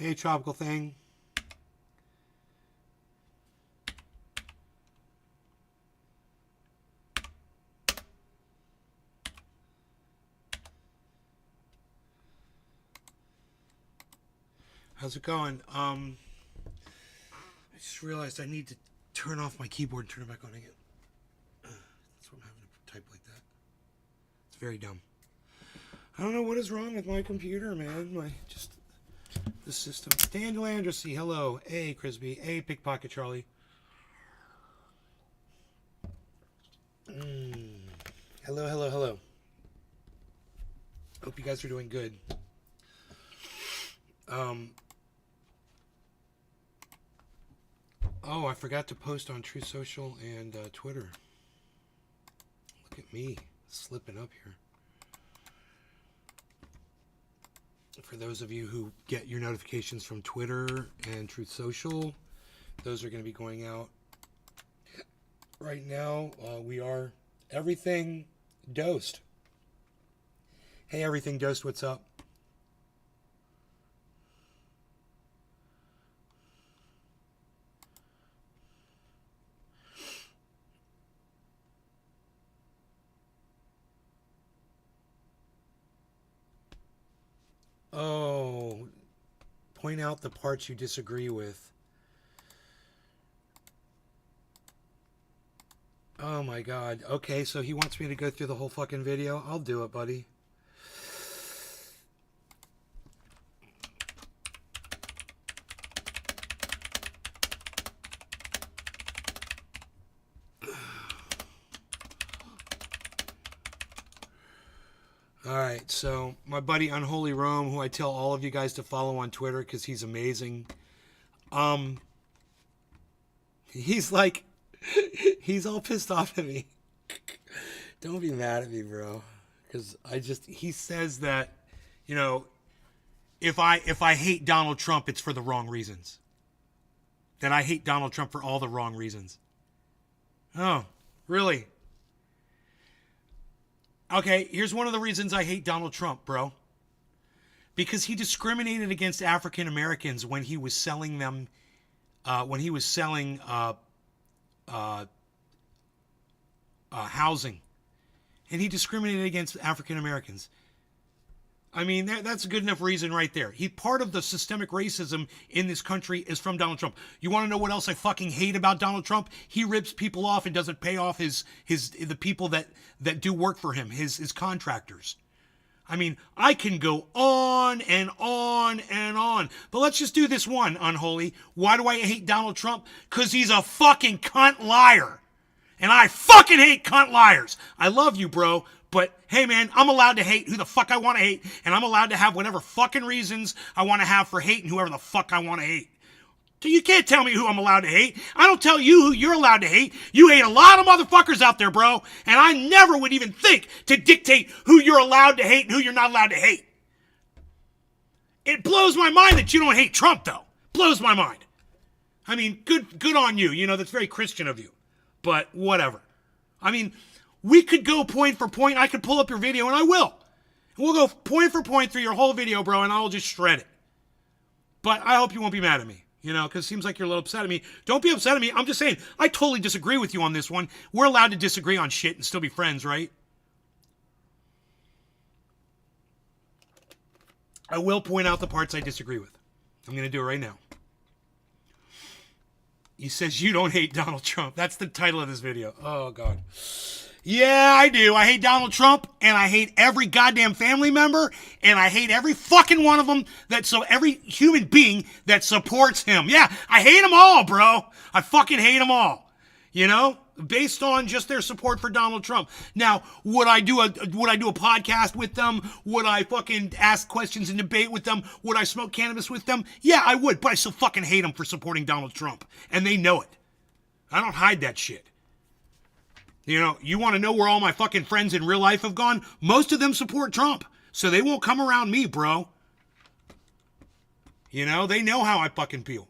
Hey, Tropical Thing. How's it going? I just realized I need to turn off my keyboard and turn it back on again. That's what I'm having to type like that. It's very dumb. I don't know what is wrong with my computer, man. The system. Daniel Andersey, hello. Hey, Crisby. Hey, Pickpocket Charlie. Hello, hello, hello. Hope you guys are doing good. Oh, I forgot to post on True Social and Twitter. Look at me, slipping up here. For those of you who get your notifications from Twitter and Truth Social, those are going to be going out right now. We are Everything Dosed. Hey, Everything Dosed, what's up? Oh, point out the parts you disagree with. Oh my God. Okay, so he wants me to go through the whole fucking video. I'll do it, buddy. Alright, so my buddy Unholy Rome, who I tell all of you guys to follow on Twitter because he's amazing. He's like, he's all pissed off at me. Don't be mad at me, bro. Because he says that, you know, if I hate Donald Trump, it's for the wrong reasons. That I hate Donald Trump for all the wrong reasons. Oh, really? Okay, here's one of the reasons I hate Donald Trump, bro. Because he discriminated against African Americans when he was selling them, housing. And he discriminated against African Americans. I mean, that's a good enough reason right there. Part of the systemic racism in this country is from Donald Trump. You want to know what else I fucking hate about Donald Trump? He rips people off and doesn't pay off the people that do work for him, his contractors. I mean, I can go on and on and on. But let's just do this one, Unholy. Why do I hate Donald Trump? Because he's a fucking cunt liar. And I fucking hate cunt liars. I love you, bro. But, hey, man, I'm allowed to hate who the fuck I want to hate, and I'm allowed to have whatever fucking reasons I want to have for hating whoever the fuck I want to hate. So you can't tell me who I'm allowed to hate. I don't tell you who you're allowed to hate. You hate a lot of motherfuckers out there, bro, and I never would even think to dictate who you're allowed to hate and who you're not allowed to hate. It blows my mind that you don't hate Trump, though. Blows my mind. I mean, good on you. You know, that's very Christian of you. But whatever. I mean, we could go point for point. I could pull up your video, and I will. And we'll go point for point through your whole video, bro, and I'll just shred it. But I hope you won't be mad at me, you know, because it seems like you're a little upset at me. Don't be upset at me. I'm just saying, I totally disagree with you on this one. We're allowed to disagree on shit and still be friends, right? I will point out the parts I disagree with. I'm going to do it right now. He says you don't hate Donald Trump. That's the title of this video. Oh, God. Yeah, I do. I hate Donald Trump, and I hate every goddamn family member, and I hate every fucking one of them, every human being that supports him. Yeah, I hate them all, bro. I fucking hate them all. You know? Based on just their support for Donald Trump. Now, would I do a podcast with them? Would I fucking ask questions and debate with them? Would I smoke cannabis with them? Yeah, I would, but I still fucking hate them for supporting Donald Trump. And they know it. I don't hide that shit. You know, you want to know where all my fucking friends in real life have gone? Most of them support Trump. So they won't come around me, bro. You know, they know how I fucking feel.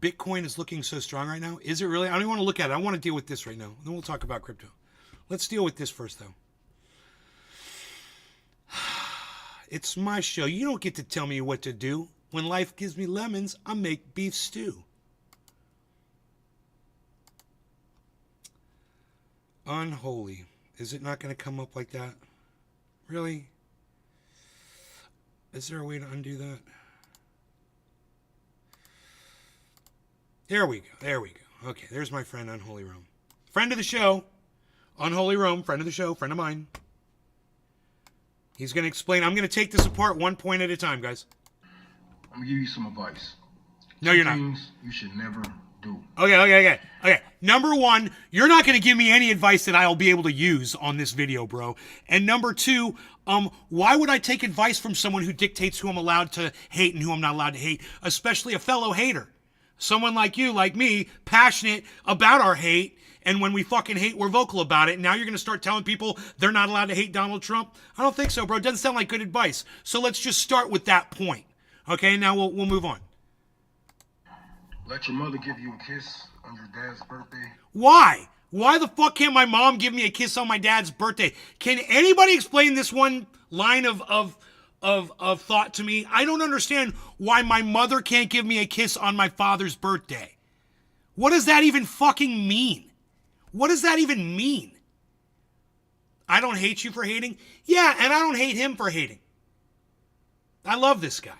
Bitcoin is looking so strong right now. Is it really? I don't even want to look at it. I want to deal with this right now. Then we'll talk about crypto. Let's deal with this first, though. It's my show. You don't get to tell me what to do. When life gives me lemons, I make beef stew. Unholy. Is it not going to come up like that? Really? Is there a way to undo that? There we go. There we go. Okay, there's my friend Unholy Rome. Friend of the show. Unholy Rome, friend of the show, friend of mine. He's going to explain. I'm going to take this apart one point at a time, guys. I'm going to give you some advice. No, you're not. Things you should never do. Okay. Number one, you're not going to give me any advice that I'll be able to use on this video, bro. And number two, why would I take advice from someone who dictates who I'm allowed to hate and who I'm not allowed to hate, especially a fellow hater? Someone like you, like me, passionate about our hate, and when we fucking hate, we're vocal about it. And now you're going to start telling people they're not allowed to hate Donald Trump? I don't think so, bro. It doesn't sound like good advice. So let's just start with that point. Okay, now we'll move on. Let your mother give you a kiss on your dad's birthday. Why? Why the fuck can't my mom give me a kiss on my dad's birthday? Can anybody explain this one line of thought to me? I don't understand why my mother can't give me a kiss on my father's birthday. What does that even fucking mean? What does that even mean? I don't hate you for hating? Yeah, and I don't hate him for hating. I love this guy.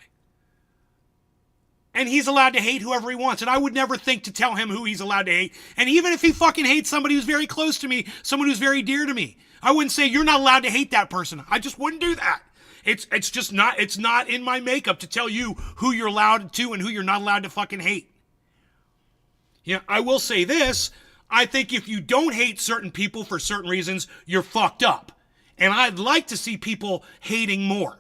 And he's allowed to hate whoever he wants. And I would never think to tell him who he's allowed to hate. And even if he fucking hates somebody who's very close to me, someone who's very dear to me, I wouldn't say you're not allowed to hate that person. I just wouldn't do that. It's just not, it's not in my makeup to tell you who you're allowed to and who you're not allowed to fucking hate. Yeah, I will say this. I think if you don't hate certain people for certain reasons, you're fucked up. And I'd like to see people hating more.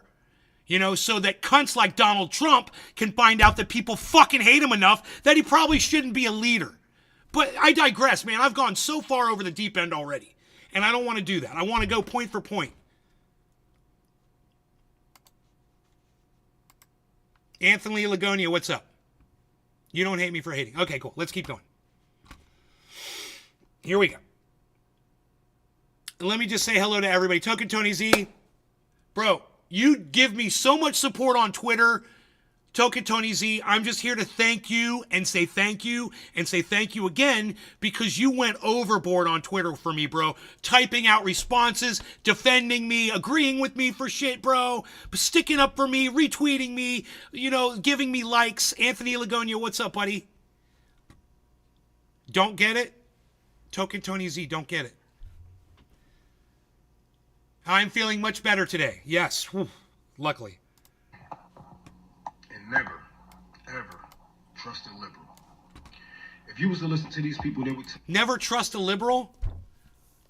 You know, so that cunts like Donald Trump can find out that people fucking hate him enough that he probably shouldn't be a leader. But I digress, man. I've gone so far over the deep end already. And I don't want to do that. I want to go point for point. Anthony Lagonia, what's up? You don't hate me for hating. Okay, cool. Let's keep going. Here we go. Let me just say hello to everybody. Token Tony Z. Bro, you give me so much support on Twitter. Token Tony Z, I'm just here to thank you and say thank you and say thank you again because you went overboard on Twitter for me, bro. Typing out responses, defending me, agreeing with me for shit, bro. Sticking up for me, retweeting me, you know, giving me likes. Anthony Lagonia, what's up, buddy? Don't get it? Token Tony Z, don't get it. I'm feeling much better today. Yes. Whew. Luckily. And never, ever trust a liberal. If you was to listen to these people, they would... Never trust a liberal?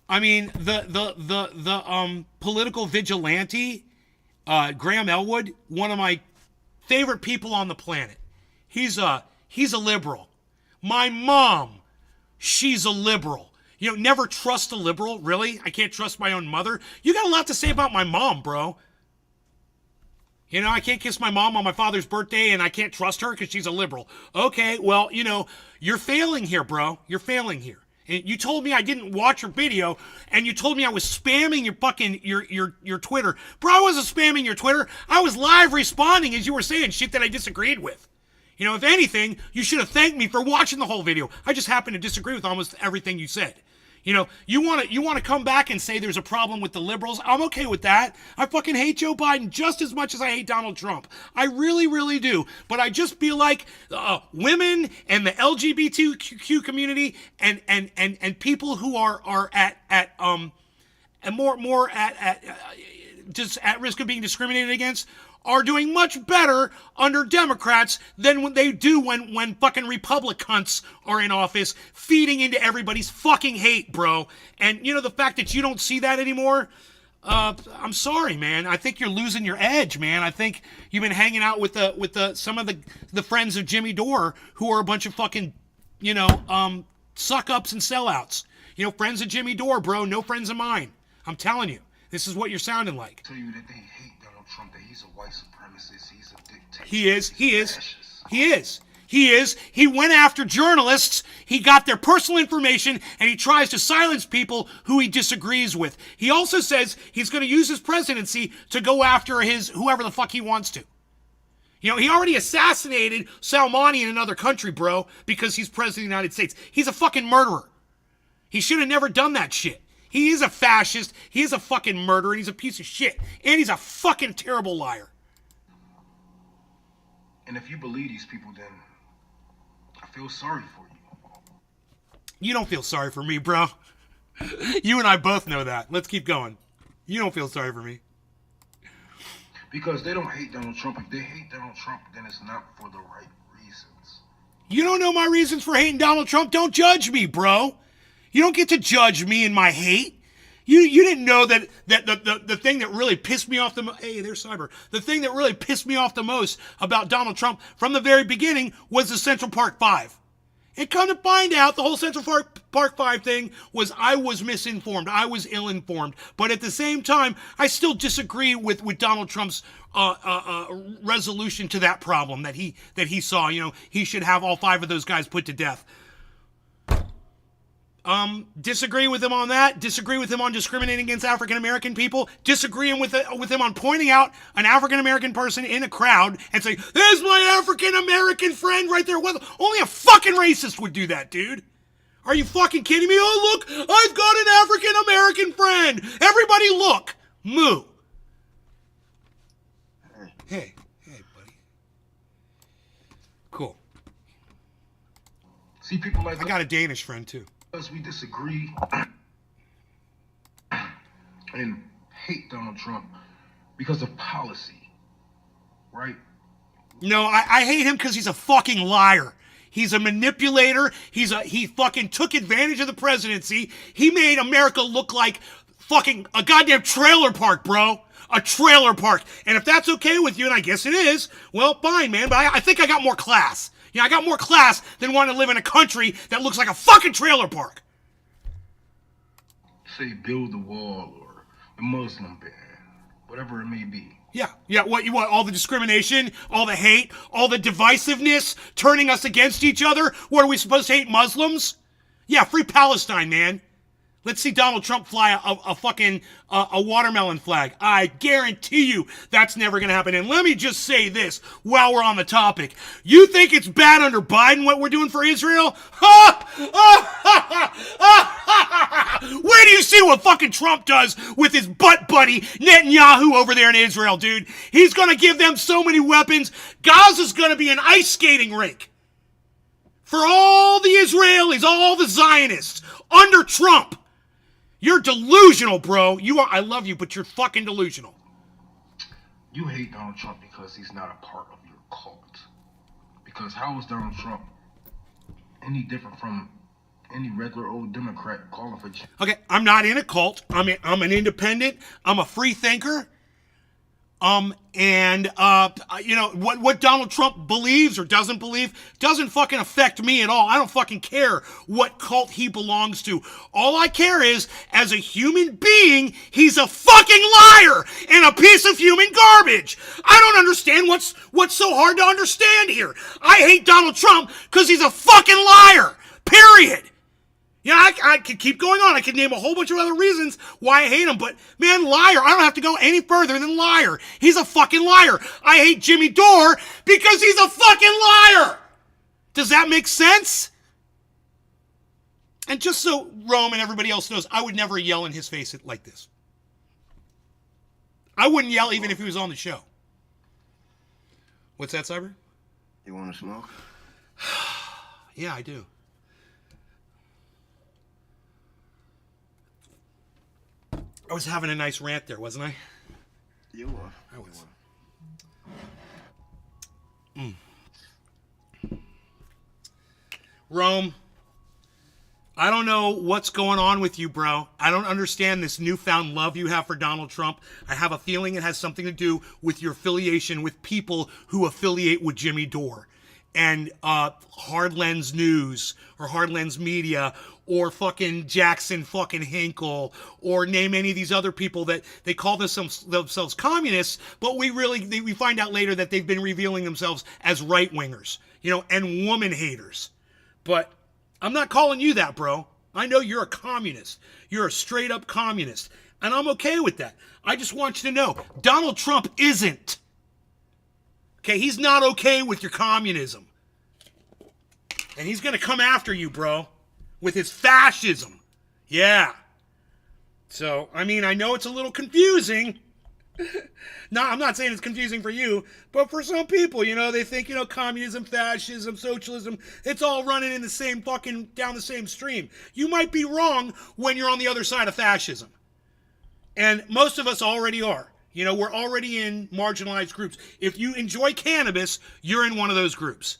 I mean, the political vigilante, Graham Elwood, one of my favorite people on the planet. He's a liberal. My mom, she's a liberal. You know, never trust a liberal. Really? I can't trust my own mother. You got a lot to say about my mom, bro. You know, I can't kiss my mom on my father's birthday and I can't trust her because she's a liberal. Okay, well, you know, you're failing here, bro. You're failing here. And you told me I didn't watch your video and you told me I was spamming your fucking, your Twitter. Bro, I wasn't spamming your Twitter. I was live responding as you were saying shit that I disagreed with. You know, if anything, you should have thanked me for watching the whole video. I just happen to disagree with almost everything you said. You know, you want to come back and say there's a problem with the liberals. I'm okay with that. I fucking hate Joe Biden just as much as I hate Donald Trump. I really, really do. But I just feel like women and the LGBTQ community and people who are at just at risk of being discriminated against are doing much better under Democrats than what they do when fucking Republicans are in office, feeding into everybody's fucking hate, bro. And, you know, the fact that you don't see that anymore, I'm sorry, man. I think you're losing your edge, man. I think you've been hanging out with some of the friends of Jimmy Dore who are a bunch of fucking, you know, suck-ups and sellouts. You know, friends of Jimmy Dore, bro, no friends of mine. I'm telling you, this is what you're sounding like. Tell you that they hate Donald Trump, that he's a white supremacist, he's a dictator. He is. He is. He went after journalists. He got their personal information, and he tries to silence people who he disagrees with. He also says he's going to use his presidency to go after his whoever the fuck he wants to. You know, he already assassinated Salmani in another country, bro, because he's president of the United States. He's a fucking murderer. He should have never done that shit. He is a fascist. He is a fucking murderer. And he's a piece of shit. And he's a fucking terrible liar. And if you believe these people, then I feel sorry for you. You don't feel sorry for me, bro. You and I both know that. Let's keep going. You don't feel sorry for me. Because they don't hate Donald Trump. If they hate Donald Trump, then it's not for the right reasons. You don't know my reasons for hating Donald Trump? Don't judge me, bro. You don't get to judge me and my hate. You didn't know that the thing that really pissed me off the most, hey, there's Cyber. The thing that really pissed me off the most about Donald Trump from the very beginning was the Central Park 5. And come to find out, the whole Central Park 5 thing was I was misinformed. I was ill-informed. But at the same time, I still disagree with Donald Trump's resolution to that problem that he saw. You know, he should have all 5 of those guys put to death. Disagree with him on that. Disagree with him on discriminating against African American people. Disagreeing with him on pointing out an African American person in a crowd and saying, "There's my African American friend right there." Well, only a fucking racist would do that, dude. Are you fucking kidding me? Oh, look, I've got an African American friend. Everybody look. Moo. Hey, buddy. Cool. See, people like I got a Danish friend too. Because we disagree and hate Donald Trump because of policy, right? No, I hate him because he's a fucking liar. He's a manipulator. He fucking took advantage of the presidency. He made America look like fucking a goddamn trailer park, bro. A trailer park. And if that's okay with you, and I guess it is, well, fine, man. But I think I got more class. Yeah, I got more class than wanting to live in a country that looks like a fucking trailer park. Say build the wall or the Muslim ban, whatever it may be. Yeah, what you want? All the discrimination, all the hate, all the divisiveness, turning us against each other? What, are we supposed to hate Muslims? Yeah, free Palestine, man. Let's see Donald Trump fly a fucking watermelon flag. I guarantee you that's never going to happen. And let me just say this while we're on the topic. You think it's bad under Biden what we're doing for Israel? Where do you see what fucking Trump does with his butt buddy Netanyahu over there in Israel, dude? He's going to give them so many weapons. Gaza's going to be an ice skating rink for all the Israelis, all the Zionists under Trump. You're delusional, bro. I love you, but you're fucking delusional. You hate Donald Trump because he's not a part of your cult. Because how is Donald Trump any different from any regular old Democrat calling for... Okay, I'm not in a cult. I'm an independent. I'm a free thinker. You know, what Donald Trump believes or doesn't believe doesn't fucking affect me at all. I don't fucking care what cult he belongs to. All I care is, as a human being, he's a fucking liar and a piece of human garbage. I don't understand what's so hard to understand here. I hate Donald Trump because he's a fucking liar. Period. Yeah, I could keep going on. I could name a whole bunch of other reasons why I hate him. But, man, liar. I don't have to go any further than liar. He's a fucking liar. I hate Jimmy Dore because he's a fucking liar. Does that make sense? And just so Rome and everybody else knows, I would never yell in his face like this. I wouldn't yell even if he was on the show. What's that, Cyber? You want to smoke? Yeah, I do. I was having a nice rant there, wasn't I? You were. I was. Rome, I don't know what's going on with you, bro. I don't understand this newfound love you have for Donald Trump. I have a feeling it has something to do with your affiliation with people who affiliate with Jimmy Dore and Hardlens News or Hardlens Media or fucking Jackson fucking Hinkle, or name any of these other people that they call themselves communists, but we find out later that they've been revealing themselves as right-wingers. and woman haters. But I'm not calling you that, bro. I know you're a communist. You're a straight up communist. And I'm okay with that. I just want you to know, Donald Trump isn't. Okay, he's not okay with your communism. And he's going to come after you, bro, with his fascism. Yeah. So, I mean, I know it's a little confusing. No, I'm not saying it's confusing for you, but for some people, they think, communism, fascism, socialism, it's all running in the same fucking, down the same stream. You might be wrong when you're on the other side of fascism. And most of us already are. We're already in marginalized groups. If you enjoy cannabis, you're in one of those groups.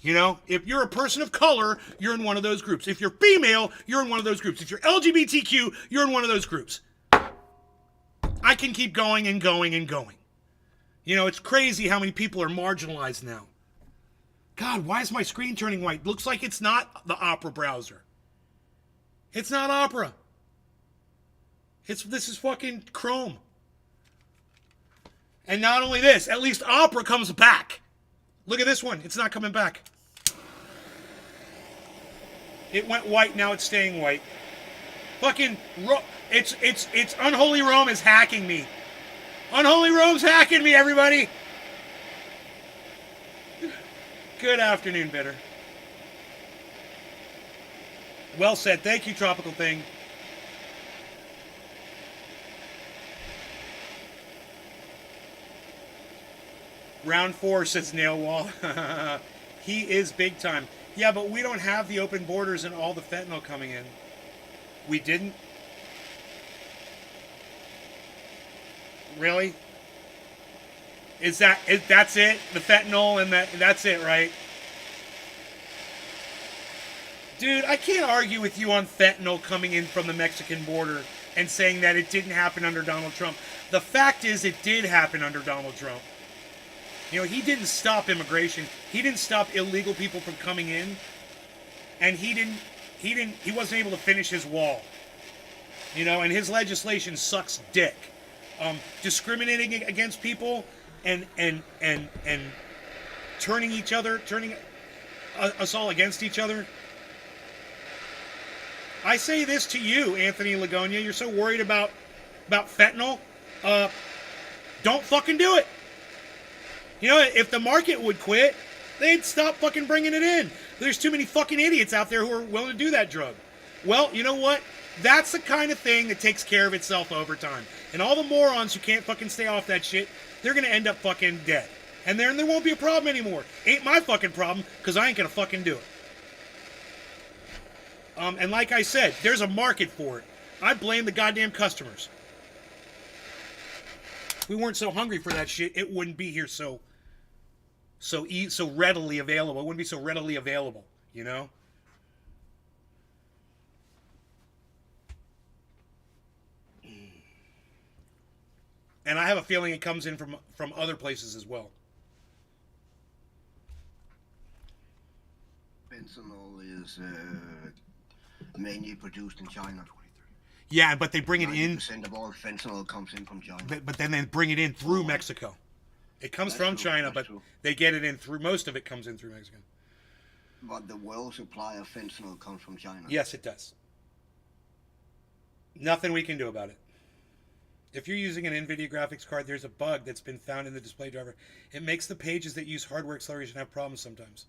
If you're a person of color, you're in one of those groups. If you're female, you're in one of those groups. If you're LGBTQ, you're in one of those groups. I can keep going and going and going. It's crazy how many people are marginalized now. God, why is my screen turning white? Looks like it's not the Opera browser. It's not Opera. This is fucking Chrome. And not only this, at least Opera comes back. Look at this one. It's not coming back. It went white, now it's staying white. Fucking it's Unholy Rome is hacking me. Unholy Rome's hacking me, everybody. Good afternoon, Bitter. Well said. Thank you, Tropical Thing. Round 4, says Nail Wall. He is big time. Yeah, but we don't have the open borders and all the fentanyl coming in. We didn't? Really? That's it? The fentanyl and that's it, right? Dude, I can't argue with you on fentanyl coming in from the Mexican border and saying that it didn't happen under Donald Trump. The fact is it did happen under Donald Trump. He didn't stop immigration. He didn't stop illegal people from coming in. And he wasn't able to finish his wall. And his legislation sucks dick. Discriminating against people and turning us all against each other. I say this to you, Anthony Lagonia. You're so worried about fentanyl. Don't fucking do it. If the market would quit, they'd stop fucking bringing it in. There's too many fucking idiots out there who are willing to do that drug. Well, you know what? That's the kind of thing that takes care of itself over time. And all the morons who can't fucking stay off that shit, they're going to end up fucking dead. And then there won't be a problem anymore. Ain't my fucking problem, because I ain't going to fucking do it. And like I said, there's a market for it. I blame the goddamn customers. If we weren't so hungry for that shit, it wouldn't be here so readily available. It wouldn't be so readily available, And I have a feeling it comes in from other places as well. Fentanyl is mainly produced in China. Yeah, but they bring it in. 90% of all fentanyl comes in from China. But then they bring it in through Mexico. It comes from China, but they get it in through. Most of it comes in through Mexico. But the world supply of fentanyl comes from China. Yes, it does. Nothing we can do about it. If you're using an NVIDIA graphics card, there's a bug that's been found in the display driver. It makes the pages that use hardware acceleration have problems sometimes.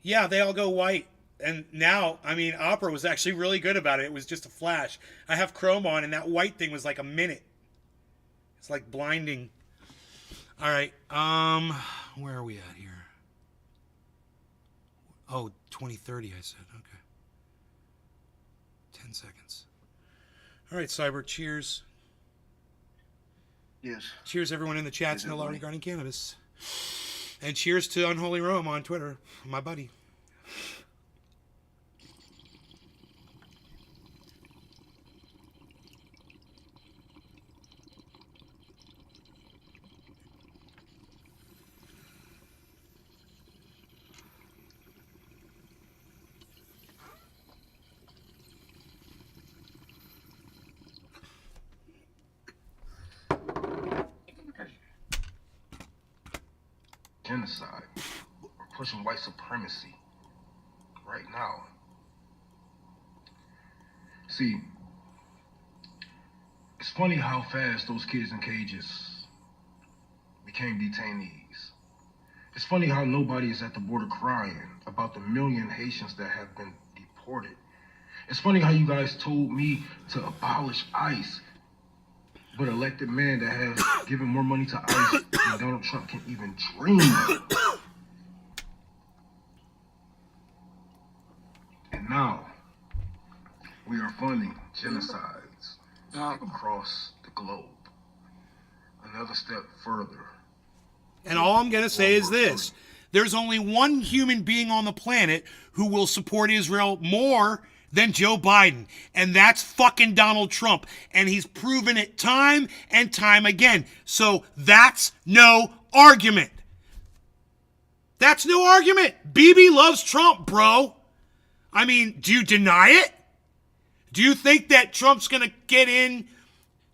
Yeah, they all go white. And now, I mean, Opera was actually really good about it. It was just a flash. I have Chrome on, and that white thing was like a minute. It's like blinding. All right. Where are we at here? Oh, 2030, I said. Okay. 10 seconds. All right, Cyber, cheers. Yes. Cheers, everyone in the chats and regarding cannabis. And cheers to Unholy Rome on Twitter, my buddy. Genocide. pushing white supremacy right now. See, it's funny how fast those kids in cages became detainees. It's funny how nobody is at the border crying about the million Haitians that have been deported. It's funny how you guys told me to abolish ICE, but elected man that has given more money to ICE than Donald Trump can even dream of. And now, we are funding genocides across the globe. Another step further. And all I'm going to say is this. There's only one human being on the planet who will support Israel more than Joe Biden. And that's fucking Donald Trump. And he's proven it time and time again. So that's no argument. That's no argument. Bibi loves Trump, bro. I mean, do you deny it? Do you think that Trump's going to get in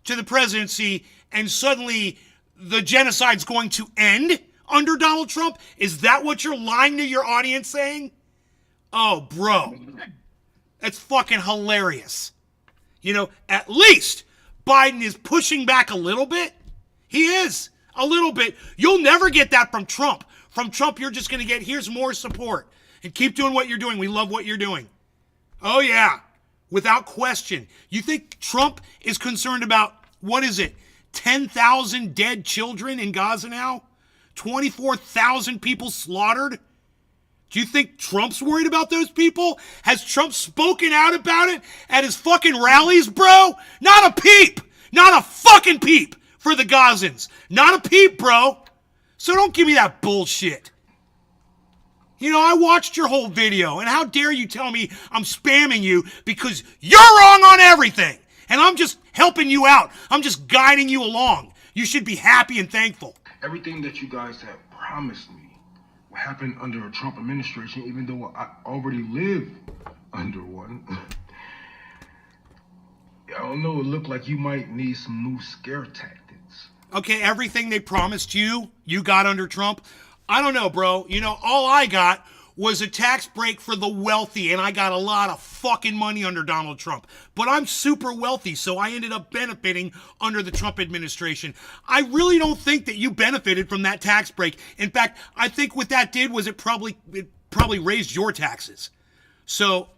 to the presidency and suddenly the genocide's going to end under Donald Trump? Is that what you're lying to your audience saying? Oh, bro. That's fucking hilarious. You know, at least Biden is pushing back a little bit. He is. A little bit. You'll never get that from Trump. From Trump, you're just going to get, here's more support. And keep doing what you're doing. We love what you're doing. Oh, yeah. Without question. You think Trump is concerned about, what is it, 10,000 dead children in Gaza now? 24,000 people slaughtered? Do you think Trump's worried about those people? Has Trump spoken out about it at his fucking rallies, bro? Not a peep. Not a fucking peep for the Gazans. Not a peep, bro. So don't give me that bullshit. You know, I watched your whole video, and how dare you tell me I'm spamming you because you're wrong on everything. And I'm just helping you out. I'm just guiding you along. You should be happy and thankful. Everything that you guys have promised me will happen under a Trump administration, even though I already live under one. I don't know, it looked like you might need some new scare tactics. Okay, everything they promised you, you got under Trump. I don't know, bro. You know, all I got was a tax break for the wealthy, and I got a lot of fucking money under Donald Trump. But I'm super wealthy, so I ended up benefiting under the Trump administration. I really don't think that you benefited from that tax break. In fact, I think what that did was it probably raised your taxes. So,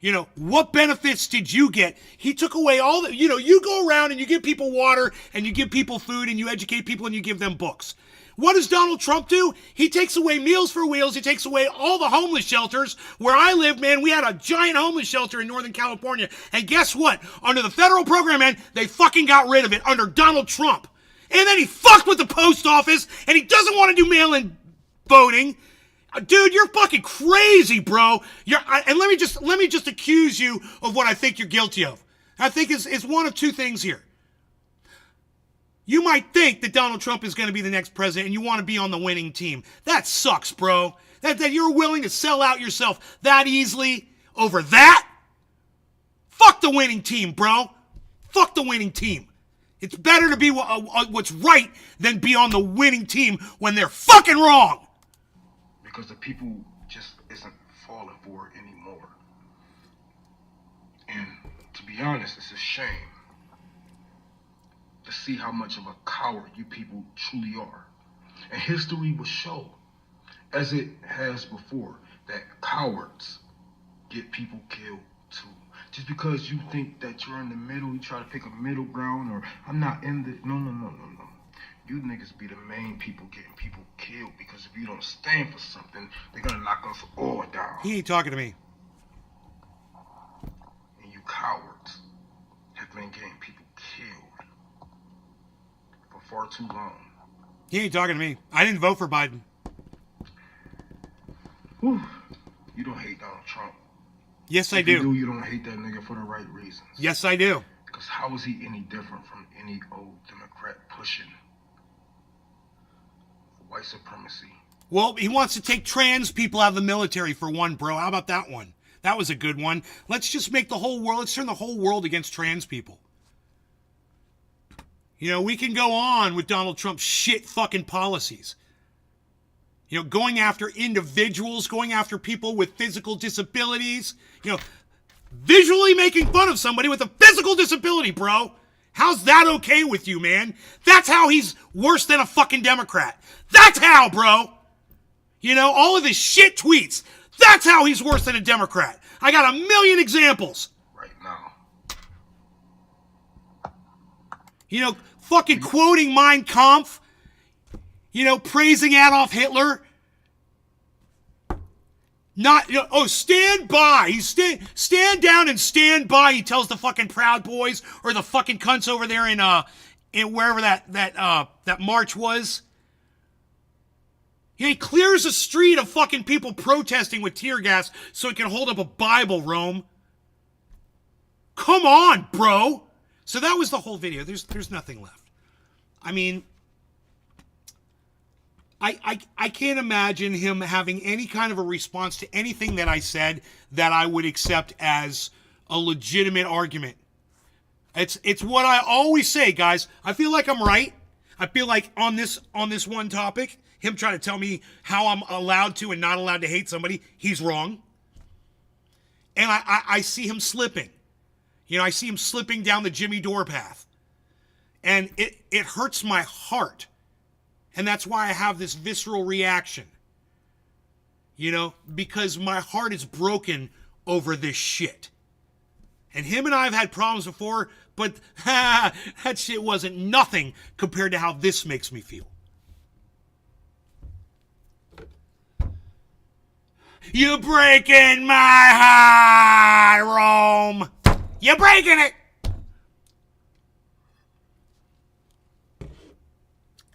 you know, what benefits did you get? He took away all the, you know, you go around and you give people water and you give people food and you educate people and you give them books. What does Donald Trump do? He takes away Meals for Wheels. He takes away all the homeless shelters. Where I live, man, we had a giant homeless shelter in Northern California. And guess what? Under the federal program, man, they fucking got rid of it under Donald Trump. And then he fucked with the post office, and he doesn't want to do mail-in voting. Dude, you're fucking crazy, bro. And let me just accuse you of what I think you're guilty of. I think it's one of two things here. You might think that Donald Trump is going to be the next president and you want to be on the winning team. That sucks, bro. That you're willing to sell out yourself that easily over that? Fuck the winning team, bro. Fuck the winning team. It's better to be what's right than be on the winning team when they're fucking wrong. Because the people just isn't falling for it anymore. And to be honest, it's a shame to see how much of a coward you people truly are. And history will show, as it has before, that cowards get people killed too. Just because you think that you're in the middle, you try to pick a middle ground, or I'm not in the, no. You niggas be the main people getting people killed, because if you don't stand for something, they're gonna knock us all down. He ain't talking to me. And you cowards have been getting people killed for far too long. He ain't talking to me. I didn't vote for Biden. Whew. You don't hate Donald Trump. Yes, I If you do. You don't hate that nigga for the right reasons. Yes, I do. Because how is he any different from any old Democrat pushing white supremacy? Well, he wants to take trans people out of the military for one, bro. How about that one? That was a good one. Let's just make the whole world, let's turn the whole world against trans people. You know, we can go on with Donald Trump's shit fucking policies. You know, going after individuals, going after people with physical disabilities, you know, visually making fun of somebody with a physical disability, bro. How's that okay with you, man? That's how he's worse than a fucking Democrat. That's how, bro. You know, all of his shit tweets. That's how he's worse than a Democrat. I got a million examples. Right now. You know, fucking quoting Mein Kampf. You know, praising Adolf Hitler. Not, you know, oh, stand by. He's stand down and stand by. He tells the fucking Proud Boys or the fucking cunts over there in wherever that march was. He clears a street of fucking people protesting with tear gas so he can hold up a Bible, Rome. Come on, bro. So that was the whole video. There's nothing left. I mean, I can't imagine him having any kind of a response to anything that I said that I would accept as a legitimate argument. It's what I always say, guys. I feel like I'm right. I feel like on this one topic, him trying to tell me how I'm allowed to and not allowed to hate somebody, he's wrong. And I see him slipping. You know, I see him slipping down the Jimmy Dore path. And it hurts my heart. And that's why I have this visceral reaction. You know, because my heart is broken over this shit. And him and I have had problems before, but that shit wasn't nothing compared to how this makes me feel. You're breaking my heart, Rome. You're breaking it.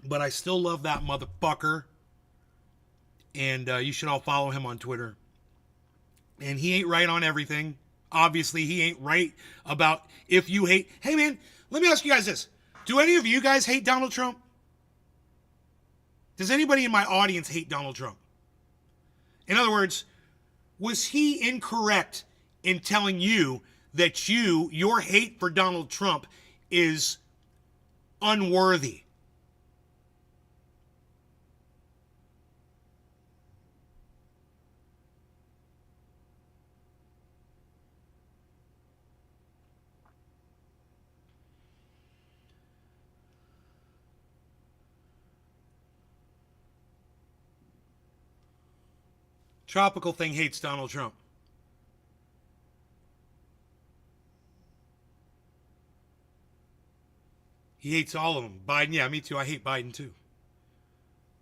But I still love that motherfucker. And you should all follow him on Twitter. And he ain't right on everything. Obviously, he ain't right about if you hate... Hey, man, let me ask you guys this. Do any of you guys hate Donald Trump? Does anybody in my audience hate Donald Trump? In other words, was he incorrect in telling you that your hate for Donald Trump is unworthy? Tropical Thing hates Donald Trump. He hates all of them. Biden, yeah, me too. I hate Biden too.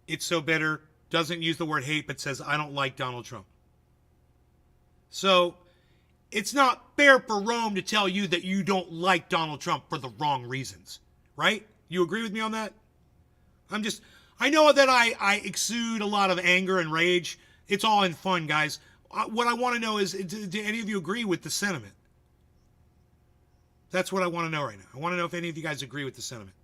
It's So Bitter doesn't use the word hate, but says, I don't like Donald Trump. So, it's not fair for Rome to tell you that you don't like Donald Trump for the wrong reasons. Right? You agree with me on that? I know that I exude a lot of anger and rage. It's all in fun, guys. What I want to know is, do any of you agree with the sentiment? That's what I want to know right now. I want to know if any of you guys agree with the sentiment.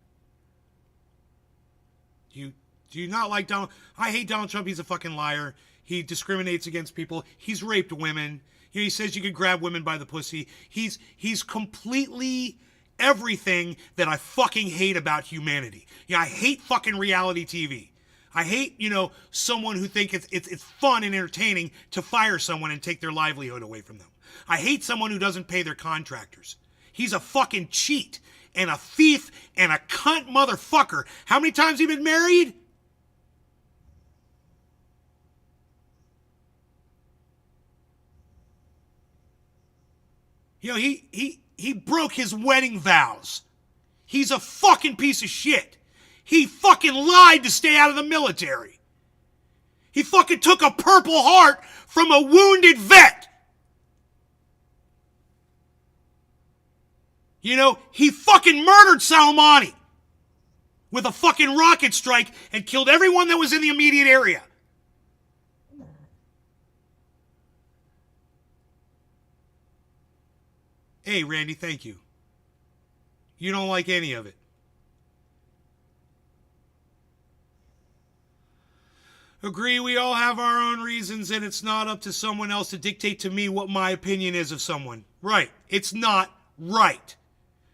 Do you not like Donald? I hate Donald Trump. He's a fucking liar. He discriminates against people. He's raped women. You know, he says you could grab women by the pussy. He's completely everything that I fucking hate about humanity. Yeah, I hate fucking reality TV. I hate, you know, someone who thinks it's fun and entertaining to fire someone and take their livelihood away from them. I hate someone who doesn't pay their contractors. He's a fucking cheat and a thief and a cunt motherfucker. How many times have you been married? You know, he broke his wedding vows. He's a fucking piece of shit. He fucking lied to stay out of the military. He fucking took a Purple Heart from a wounded vet. You know, he fucking murdered Soleimani with a fucking rocket strike and killed everyone that was in the immediate area. Hey, Randy, thank you. You don't like any of it. Agree, we all have our own reasons, and it's not up to someone else to dictate to me what my opinion is of someone. Right. It's not right.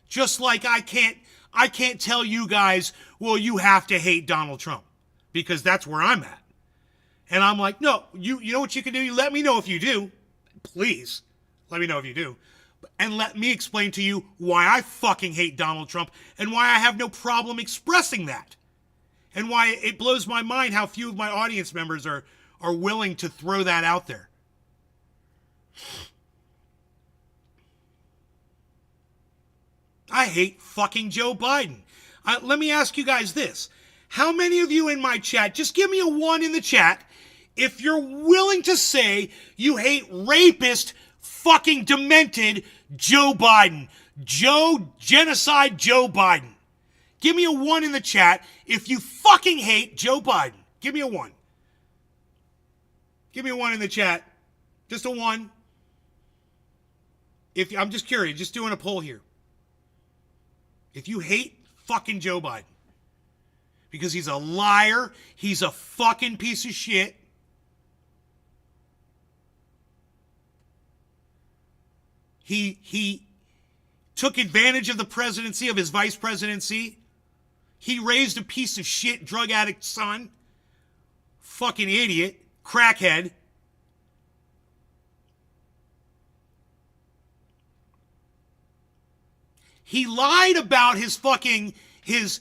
Just like I can't tell you guys, well, you have to hate Donald Trump, because that's where I'm at. And I'm like, no, you know what you can do? You let me know if you do. Please, let me know if you do. And let me explain to you why I fucking hate Donald Trump and why I have no problem expressing that. And why it blows my mind how few of my audience members are willing to throw that out there. I hate fucking Joe Biden. Let me ask you guys this. How many of you in my chat, just give me a 1 in the chat, if you're willing to say you hate rapist, fucking demented Joe Biden. Genocide Joe Biden. Give me a 1 in the chat if you fucking hate Joe Biden. Give me a 1. Give me a 1 in the chat. Just a 1. I'm just curious, just doing a poll here. If you hate fucking Joe Biden, because he's a liar, he's a fucking piece of shit. He took advantage of the presidency, of his vice presidency. He raised a piece of shit drug addict son. Fucking idiot. Crackhead. He lied about his fucking his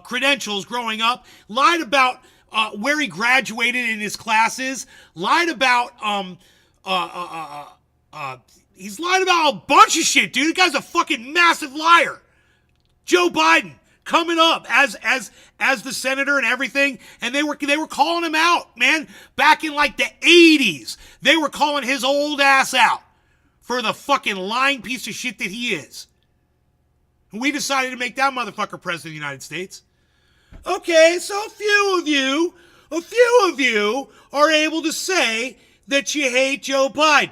credentials growing up. Lied about where he graduated in his classes. Lied about he's lied about a bunch of shit, dude. The guy's a fucking massive liar. Joe Biden coming up as the senator and everything, and they were calling him out, man. Back in like the 80s, they were calling his old ass out for the fucking lying piece of shit that he is. And we decided to make that motherfucker president of the United States. Okay, so a few of you are able to say that you hate Joe Biden.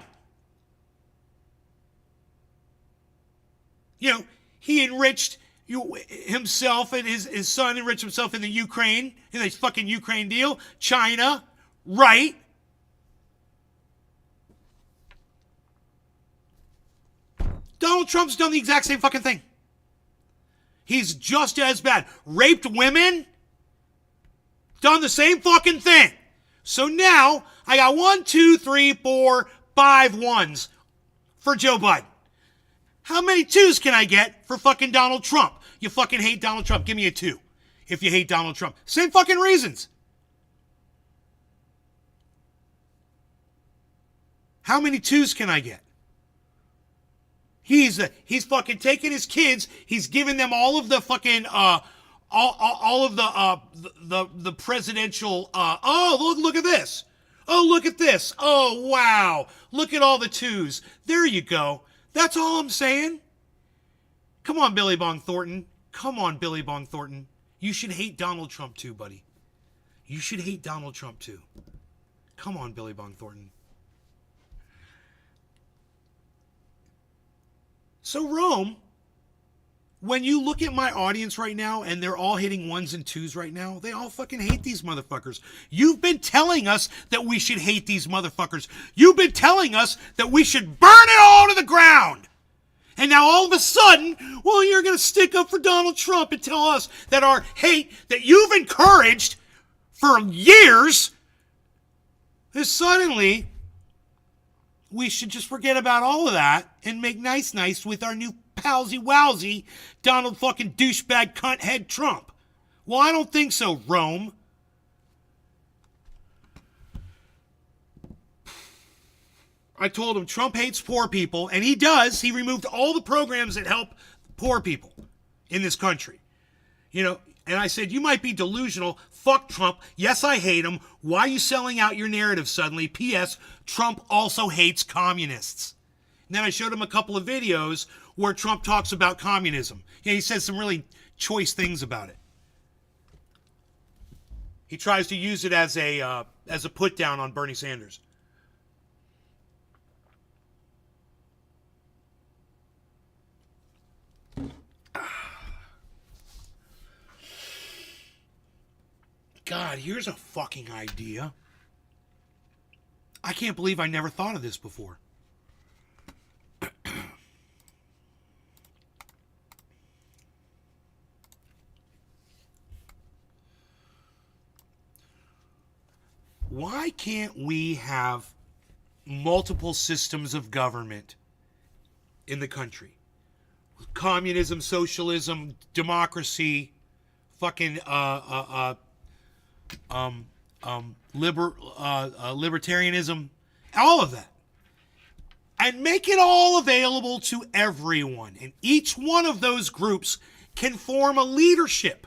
You know, he enriched himself, and his son enriched himself in the Ukraine, in the fucking Ukraine deal. China, right? Donald Trump's done the exact same fucking thing. He's just as bad. Raped women, done the same fucking thing. So now, I got 1, 2, 3, 4, 5 ones for Joe Biden. How many 2s can I get for fucking Donald Trump? You fucking hate Donald Trump. Give me a 2 if you hate Donald Trump. Same fucking reasons. How many 2s can I get? He's fucking taking his kids. He's giving them all of the fucking all of the presidential. Oh, look at this. Oh, look at this. Oh, wow. Look at all the 2s. There you go. That's all I'm saying. Come on, Billy Bong Thornton. Come on, Billy Bong Thornton. You should hate Donald Trump too, buddy. You should hate Donald Trump too. Come on, Billy Bong Thornton. So, Rome, when you look at my audience right now and they're all hitting 1s and 2s right now, they all fucking hate these motherfuckers. You've been telling us that we should hate these motherfuckers. You've been telling us that we should burn it all to the ground. And now all of a sudden, well, you're going to stick up for Donald Trump and tell us that our hate that you've encouraged for years is suddenly we should just forget about all of that and make nice with our new palsy-wowsy Donald fucking douchebag cunt head Trump. Well, I don't think so, Rome. I told him Trump hates poor people, and he does. He removed all the programs that help poor people in this country. You know, and I said, you might be delusional. Fuck Trump. Yes, I hate him. Why are you selling out your narrative suddenly? P.S. Trump also hates communists. And then I showed him a couple of videos where Trump talks about communism. Yeah, he says some really choice things about it. He tries to use it as a put down on Bernie Sanders. God, here's a fucking idea. I can't believe I never thought of this before. why can't we have multiple systems of government in the country? Communism, socialism, democracy, fucking libertarianism, all of that. And make it all available to everyone. And each one of those groups can form a leadership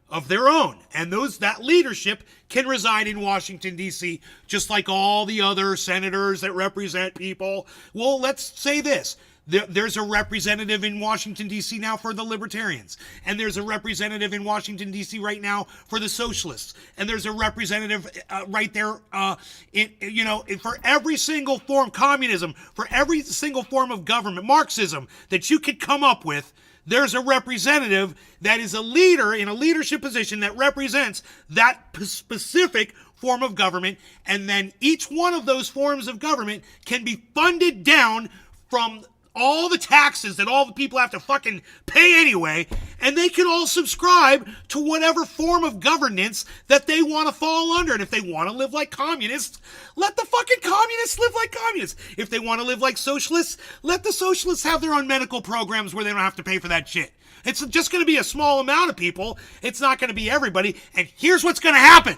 of their own. And that leadership can reside in Washington, D.C., just like all the other senators that represent people. Well, let's say this. There's a representative in Washington, D.C. now for the libertarians. And there's a representative in Washington, D.C. right now for the socialists. And there's a representative right there, for every single form, communism, for every single form of government, Marxism, that you could come up with, there's a representative that is a leader in a leadership position that represents that specific form of government. And then each one of those forms of government can be funded down from all the taxes that all the people have to fucking pay anyway, and they can all subscribe to whatever form of governance that they want to fall under. And if they want to live like communists, let the fucking communists live like communists. If they want to live like socialists, let the socialists have their own medical programs where they don't have to pay for that shit. It's just going to be a small amount of people. It's not going to be everybody. And here's what's going to happen.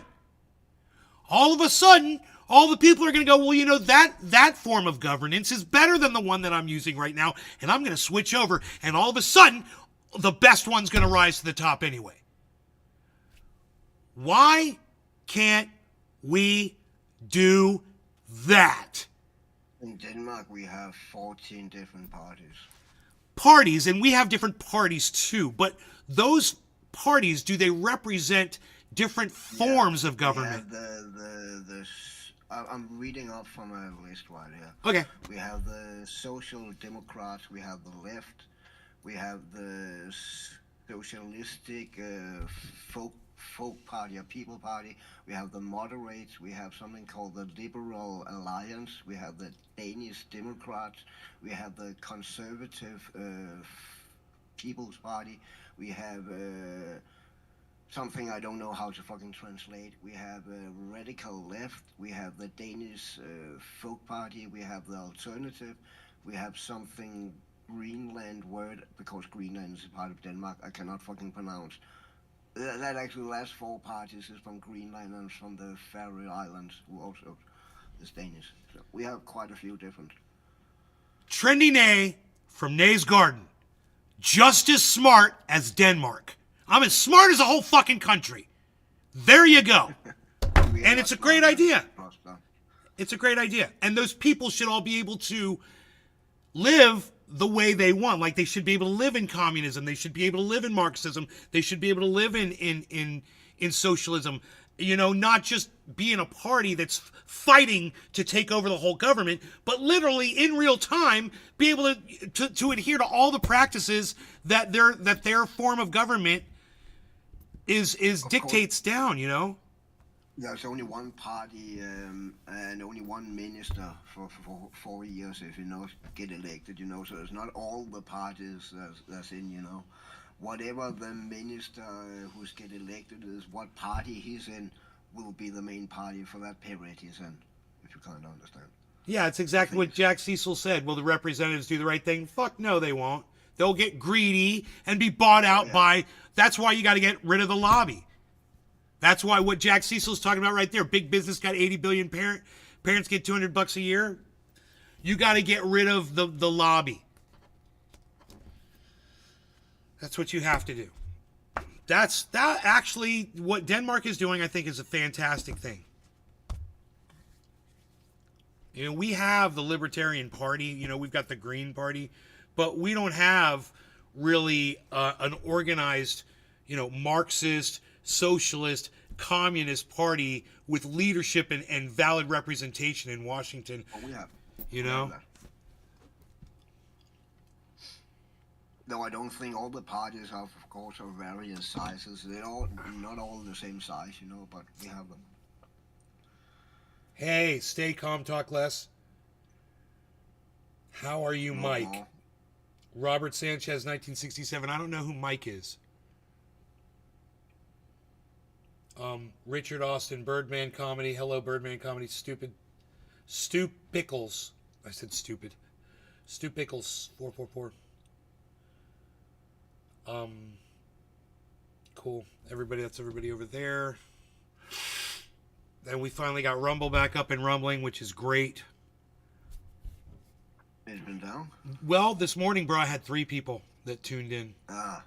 All of a sudden, all the people are going to go, well, that form of governance is better than the one that I'm using right now, and I'm going to switch over, and all of a sudden, the best one's going to rise to the top anyway. Why can't we do that? In Denmark, we have 14 different Parties, and we have different parties too, but those parties, do they represent different forms of government? I'm reading up from a list right here. Okay. We have the Social Democrats, we have the left, we have the Socialistic Folk Party or People Party, we have the Moderates, we have something called the Liberal Alliance, we have the Danish Democrats, we have the Conservative People's Party, we have something I don't know how to fucking translate. We have a radical left. We have the Danish Folk Party. We have the Alternative. We have something Greenland word, because Greenland is a part of Denmark. I cannot fucking pronounce. That actually, the last 4 parties is from Greenland and from the Faroe Islands, who also is Danish. So we have quite a few different. Trendy Nay from Nay's Garden. Just as smart as Denmark. I'm as smart as a whole fucking country. There you go. And it's a great idea. It's a great idea. And those people should all be able to live the way they want. Like, they should be able to live in communism. They should be able to live in Marxism. They should be able to live in socialism. Not just be in a party that's fighting to take over the whole government, but literally in real time be able to adhere to all the practices that their form of government is dictates down. There's only one party and only one minister for 4 years if get elected. So it's not all the parties that's in. Whatever the minister who's get elected is, what party he's in will be the main party for that period he's in, if you kind of understand. Yeah, it's exactly what Jack Cecil said. Will the representatives do the right thing? Fuck no, they won't. They'll get greedy and be bought out by... That's why you got to get rid of the lobby. That's why what Jack Cecil's talking about right there. Big business got 80 billion parents get $200 a year. You got to get rid of the lobby. That's what you have to do. That actually, what Denmark is doing, I think, is a fantastic thing. We have the Libertarian Party. We've got the Green Party, but we don't have really an organized, Marxist, socialist, communist party with leadership and valid representation in Washington. Oh, we have. We have that. No, I don't think all the parties have, of course, of various sizes. They're not all the same size, but we have them. Hey, stay calm, talk less. How are you, Mike? Robert Sanchez, 1967. I don't know who Mike is. Richard Austin, Birdman Comedy. Hello, Birdman Comedy. Stupid. Stu Pickles. I said stupid. Stu Pickles, 444. Cool. Everybody, that's everybody over there. Then we finally got Rumble back up and rumbling, which is great. It's been down? Well, this morning, bro, I had 3 people that tuned in. Ah.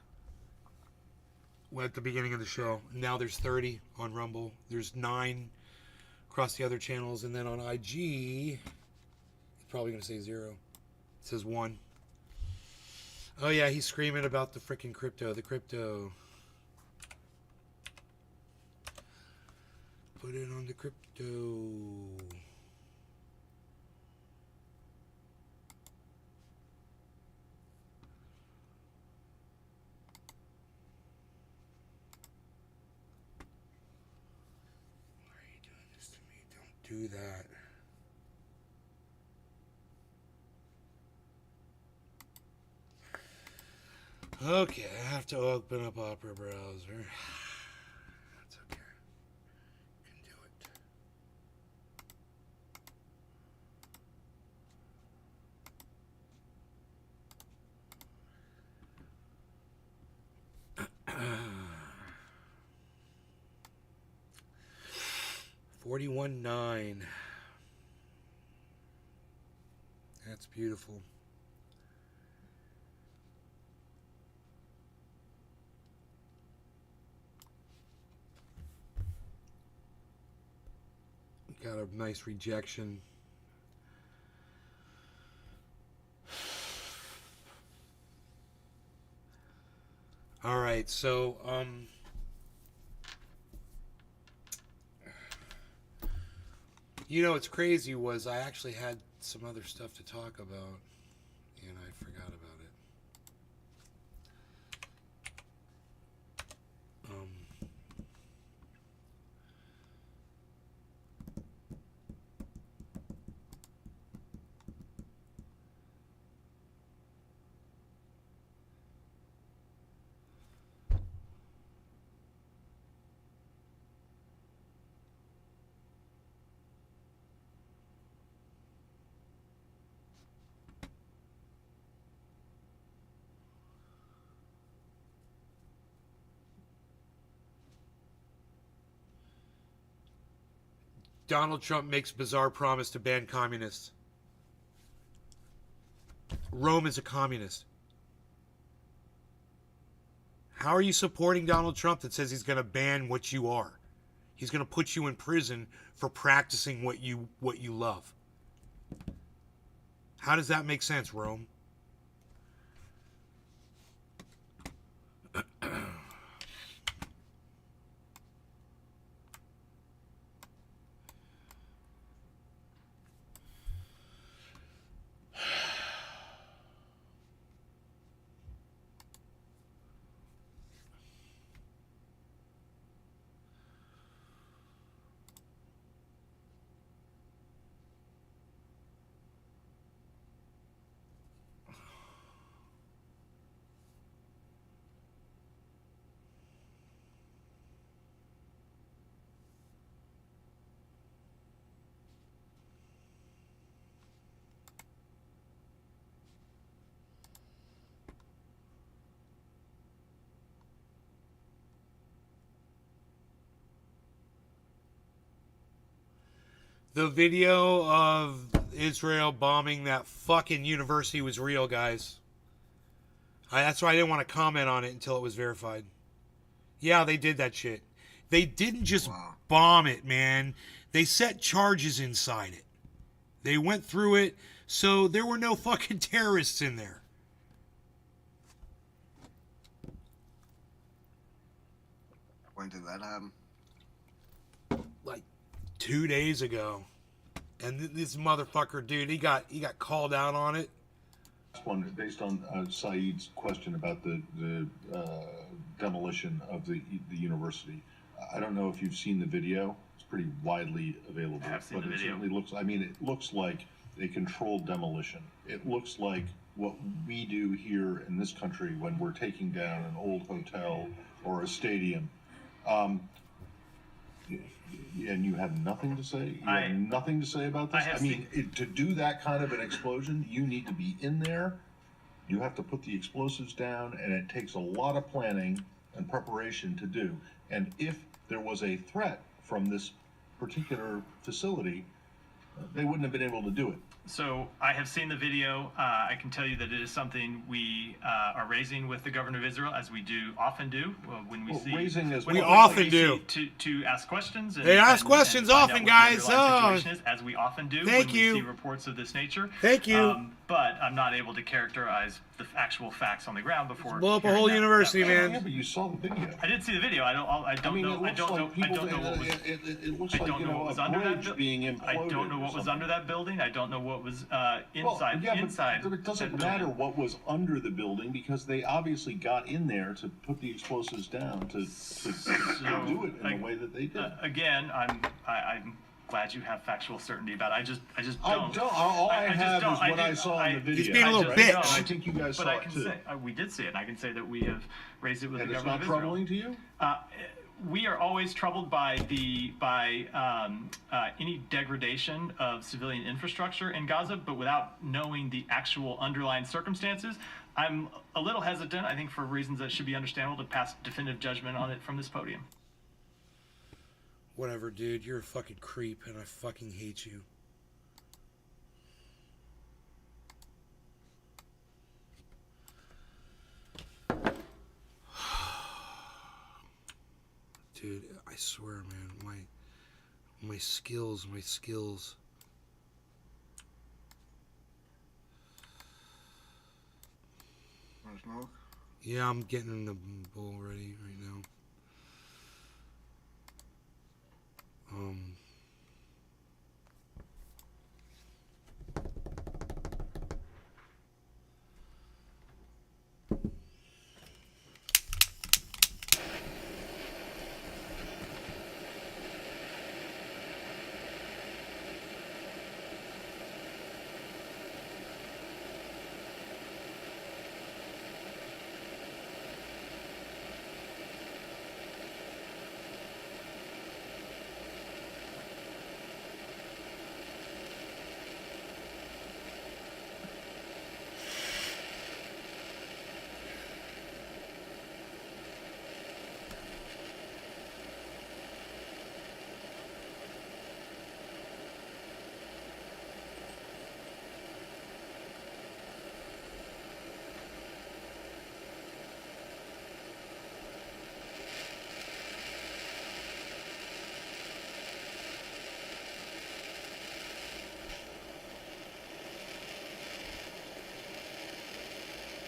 At the beginning of the show. Now there's 30 on Rumble. There's 9 across the other channels. And then on IG, it's probably going to say 0. It says 1. Oh, yeah, he's screaming about the freaking crypto. The crypto. Put it on the crypto. Do that. Okay, I have to open up Opera browser. That's okay. Can do it. $41.9. That's beautiful. Got a nice rejection. All right, so you know what's crazy was I actually had some other stuff to talk about, and I forgot about it. Donald Trump makes bizarre promise to ban communists. Rome is a communist. How are you supporting Donald Trump that says he's going to ban what you are? He's going to put you in prison for practicing what you love. How does that make sense, Rome? The video of Israel bombing that fucking university was real, guys. That's why I didn't want to comment on it until it was verified. Yeah, they did that shit. They didn't just bomb it, man. They set charges inside it. They went through it, so there were no fucking terrorists in there. When did that happen? Like 2 days ago. And this motherfucker, dude, he got called out on it. One based on Saeed's question about the demolition of the university. I don't know if you've seen the video. It's pretty widely available. I have seen the it video. certainly looks. I mean, it looks like a controlled demolition. It looks like what we do here in this country when we're taking down an old hotel or a stadium. And you have nothing to say? You have nothing to say about this? I mean, to do that kind of an explosion, you need to be in there. You have to put the explosives down, and it takes a lot of planning and preparation to do. And if there was a threat from this particular facility, they wouldn't have been able to do it. So I have seen the video. I can tell you that it is something we are raising with the governor of Israel, as we often do when we see. Raising is we often do to ask questions. They ask questions often, guys. As we often do. Thank you. We see reports of this nature. Thank you. But I'm not able to characterize the actual facts on the ground before. Blow up a whole university, man. Yeah, but you saw the video. I did see the video. I don't know. I don't know what was. It looks I like, don't know what was under that being imploded. I don't know what was under that building. I don't know what was inside. Well, yeah, inside. but it doesn't matter what was under the building, because they obviously got in there to put the explosives down to do it in the way that they did. Again, I'm glad you have factual certainty about it. I just don't. All I have is what I saw in the video. He's being a little bitch. And I think you guys saw it too. We did see it, and I can say that we have raised it with the government of Israel. Israel. And it's not troubling to you? We are always troubled by any degradation of civilian infrastructure in Gaza, but without knowing the actual underlying circumstances. I'm a little hesitant, I think for reasons that should be understandable, to pass definitive judgment on it from this podium. Whatever, dude. You're a fucking creep, and I fucking hate you. Dude, I swear, man, my skills. Want smoke? Yeah, I'm getting the bowl ready right now.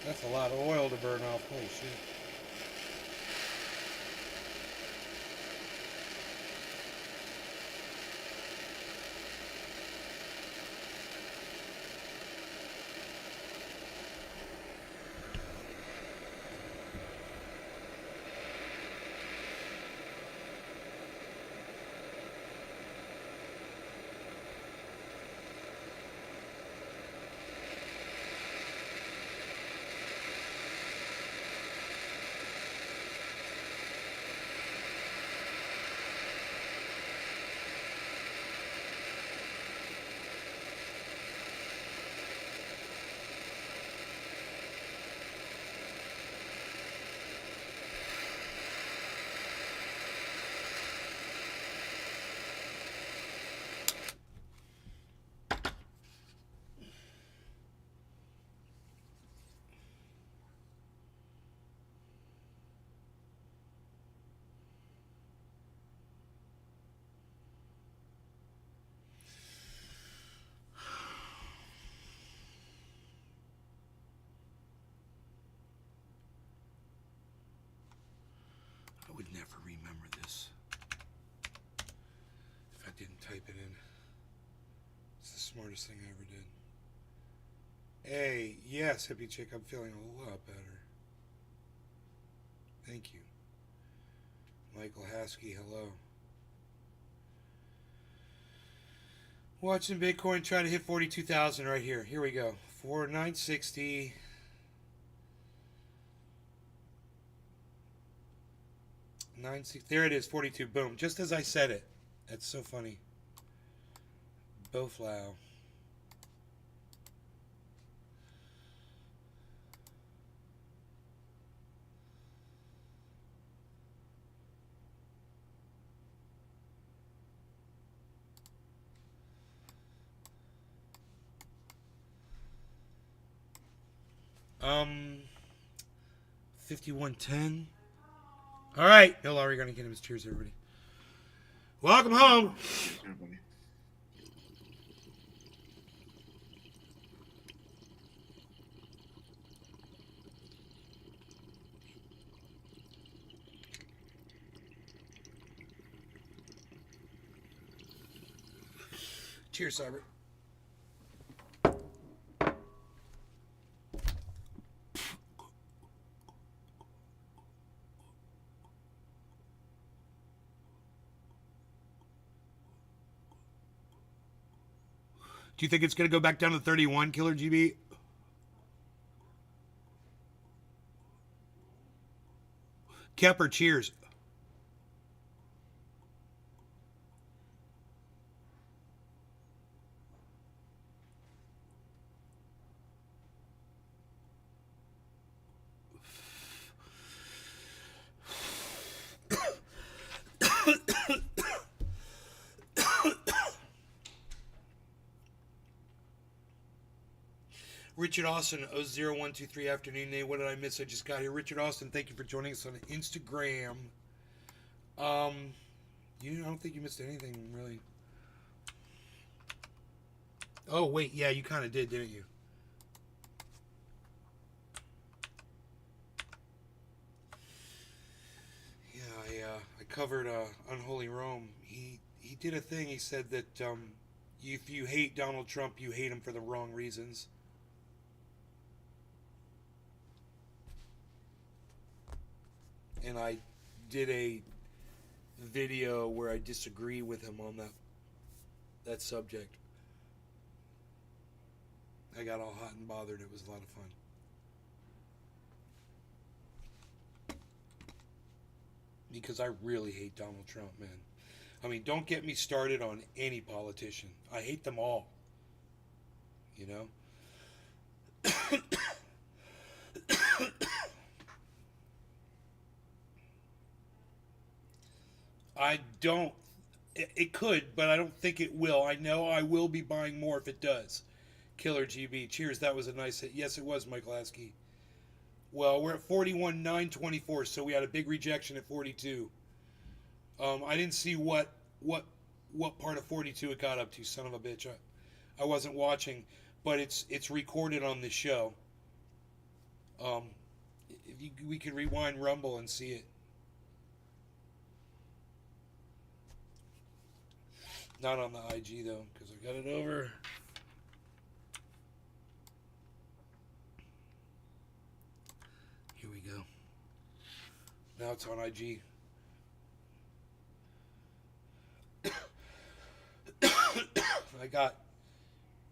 That's a lot of oil to burn off. Holy shit. I would never remember this if I didn't type it in. It's the smartest thing I ever did. Hey, yes, hippie chick, I'm feeling a lot better. Thank you. Michael Haskey, hello. Watching Bitcoin try to hit 42,000 right here. Here we go. 4960. 9-6. There it is, 42. Boom. Just as I said it. That's so funny. Boflow. Um, 5110. All right. No longer going to get him his cheers, everybody. Welcome home. Cheers, everybody. Cheers, Cyber. Do you think it's going to go back down to 31, Killer GB? Kepper, cheers. Richard Austin, 00123 afternoon. Nate, what did I miss? I just got here. Richard Austin, thank you for joining us on Instagram. I don't think you missed anything, really. Oh, wait, yeah, you kind of did, didn't you? Yeah, I covered Unholy Rome. He did a thing. He said that if you hate Donald Trump, you hate him for the wrong reasons. And I did a video where I disagree with him on that subject. I got all hot and bothered. It was a lot of fun. Because I really hate Donald Trump, man. I mean, don't get me started on any politician. I hate them all. You know? I don't. It could, but I don't think it will. I know I will be buying more if it does. Killer GB. Cheers. That was a nice hit. Yes, it was, Mike Lasky. Well, we're at 41,924, so we had a big rejection at 42. I didn't see what part of 42 it got up to, son of a bitch. I wasn't watching, but it's recorded on the show. We could rewind Rumble and see it. Not on the IG, though, because I got it over. Here we go. Now it's on IG. I got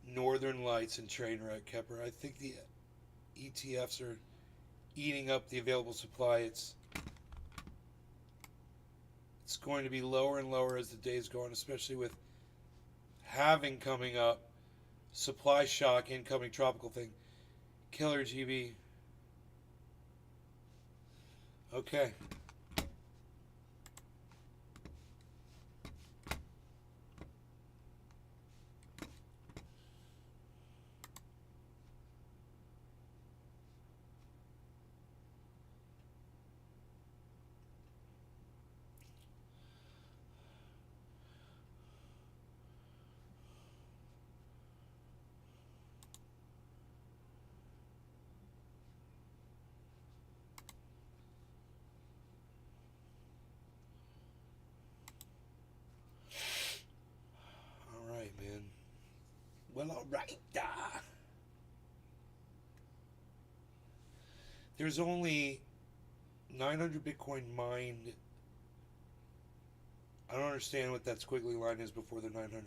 Northern Lights and Trainwreck, Kepper. I think the ETFs are eating up the available supply. It's going to be lower and lower as the days go on, especially with halving coming up, supply shock, incoming tropical thing. Killer GB. Okay. Man. Well, all right. There's only 900 Bitcoin mined. I don't understand what that squiggly line is before the 900.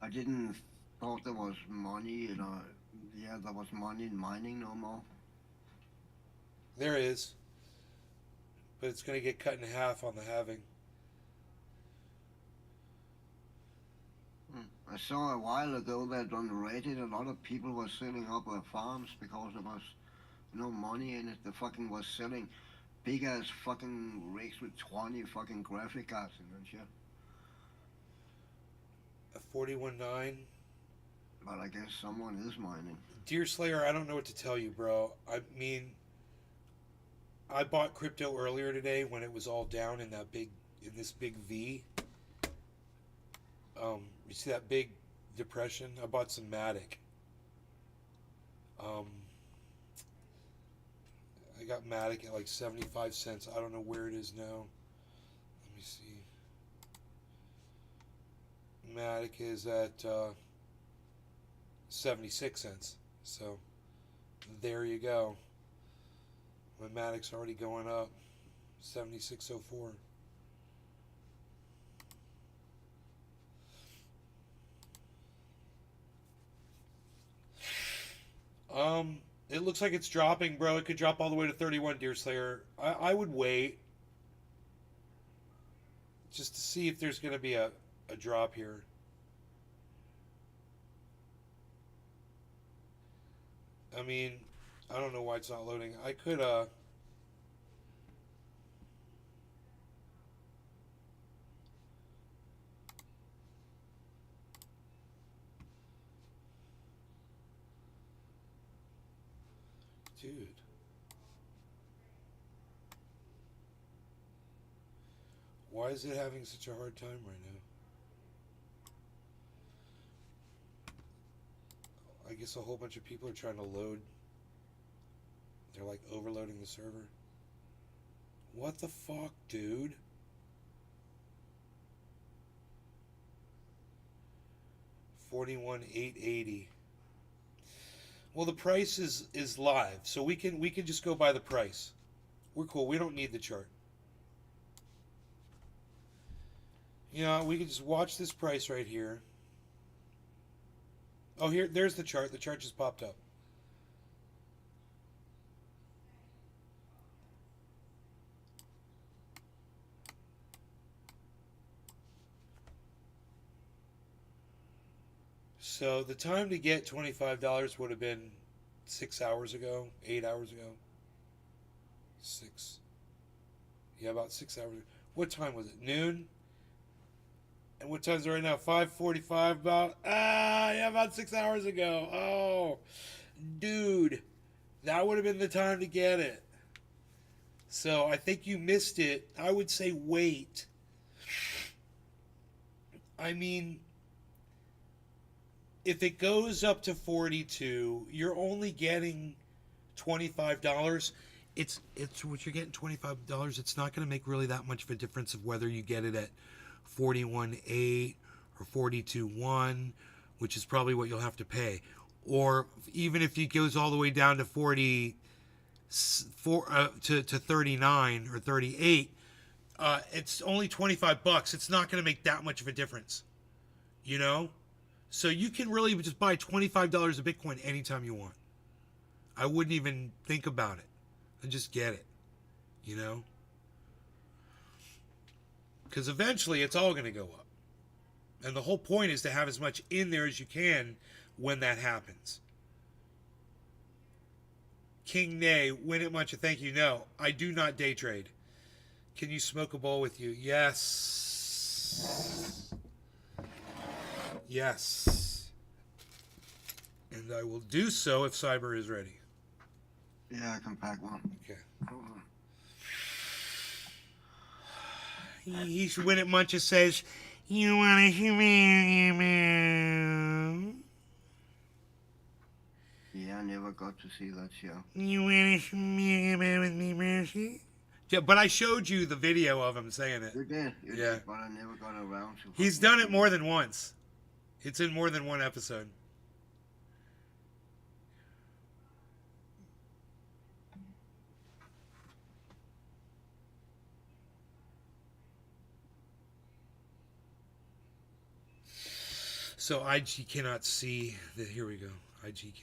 I didn't thought there was money, yeah, there was money in mining no more. There is, but it's going to get cut in half on the halving. I saw a while ago that on Reddit a lot of people were selling up their farms because there was no money in it. The fucking was selling big ass fucking rigs with 20 fucking graphic cards in and shit. A 41.9. But I guess someone is mining. Deer Slayer, I don't know what to tell you, bro. I mean, I bought crypto earlier today when it was all down in this big V. You see that big depression? I bought some Matic. I got Matic at like 75 cents. I don't know where it is now. Let me see. Matic is at 76 cents. So there you go. My Matic's already going up. 76.04. It looks like it's dropping, bro. It could drop all the way to 31, Deer Slayer. I would wait just to see if there's going to be a drop here. I mean, I don't know why it's not loading. I could, dude. Why is it having such a hard time right now? I guess a whole bunch of people are trying to load. They're like overloading the server. What the fuck, dude? $41,880. Well, the price is live, so we can just go by the price. We're cool. We don't need the chart. You know, we can just watch this price right here. Oh, there's the chart. The chart just popped up. So the time to get $25 would have been 6 hours ago, 8 hours ago. 6. Yeah, about 6 hours ago. What time was it? Noon? And what time is it right now? 5:45 about? Yeah, about 6 hours ago. Oh, dude. That would have been the time to get it. So I think you missed it. I would say wait. I mean, if it goes up to 42, you're only getting $25. It's what you're getting, $25. It's not going to make really that much of a difference of whether you get it at 41.8 or 42.1, which is probably what you'll have to pay, or even if it goes all the way down to 39 or 38, it's only $25. It's not going to make that much of a difference, you know. So you can really just buy $25 of Bitcoin anytime you want. I wouldn't even think about it and just get it, you know. Because eventually it's all going to go up. And the whole point is to have as much in there as you can when that happens. King Nay, win it much, thank you. No, I do not day trade. Can you smoke a bowl with you? Yes. Yes. And I will do so if Cyber is ready. Yeah, I can pack one. Okay. Hold on. He should win it. Muncha says, "You want to human?" Yeah, I never got to see that show. You want to human with me, Mercy? Yeah, but I showed you the video of him saying it. You did, Yeah. but I never got around to. He's done it more than once. It's in more than one episode. So IG cannot see the. Here we go. IG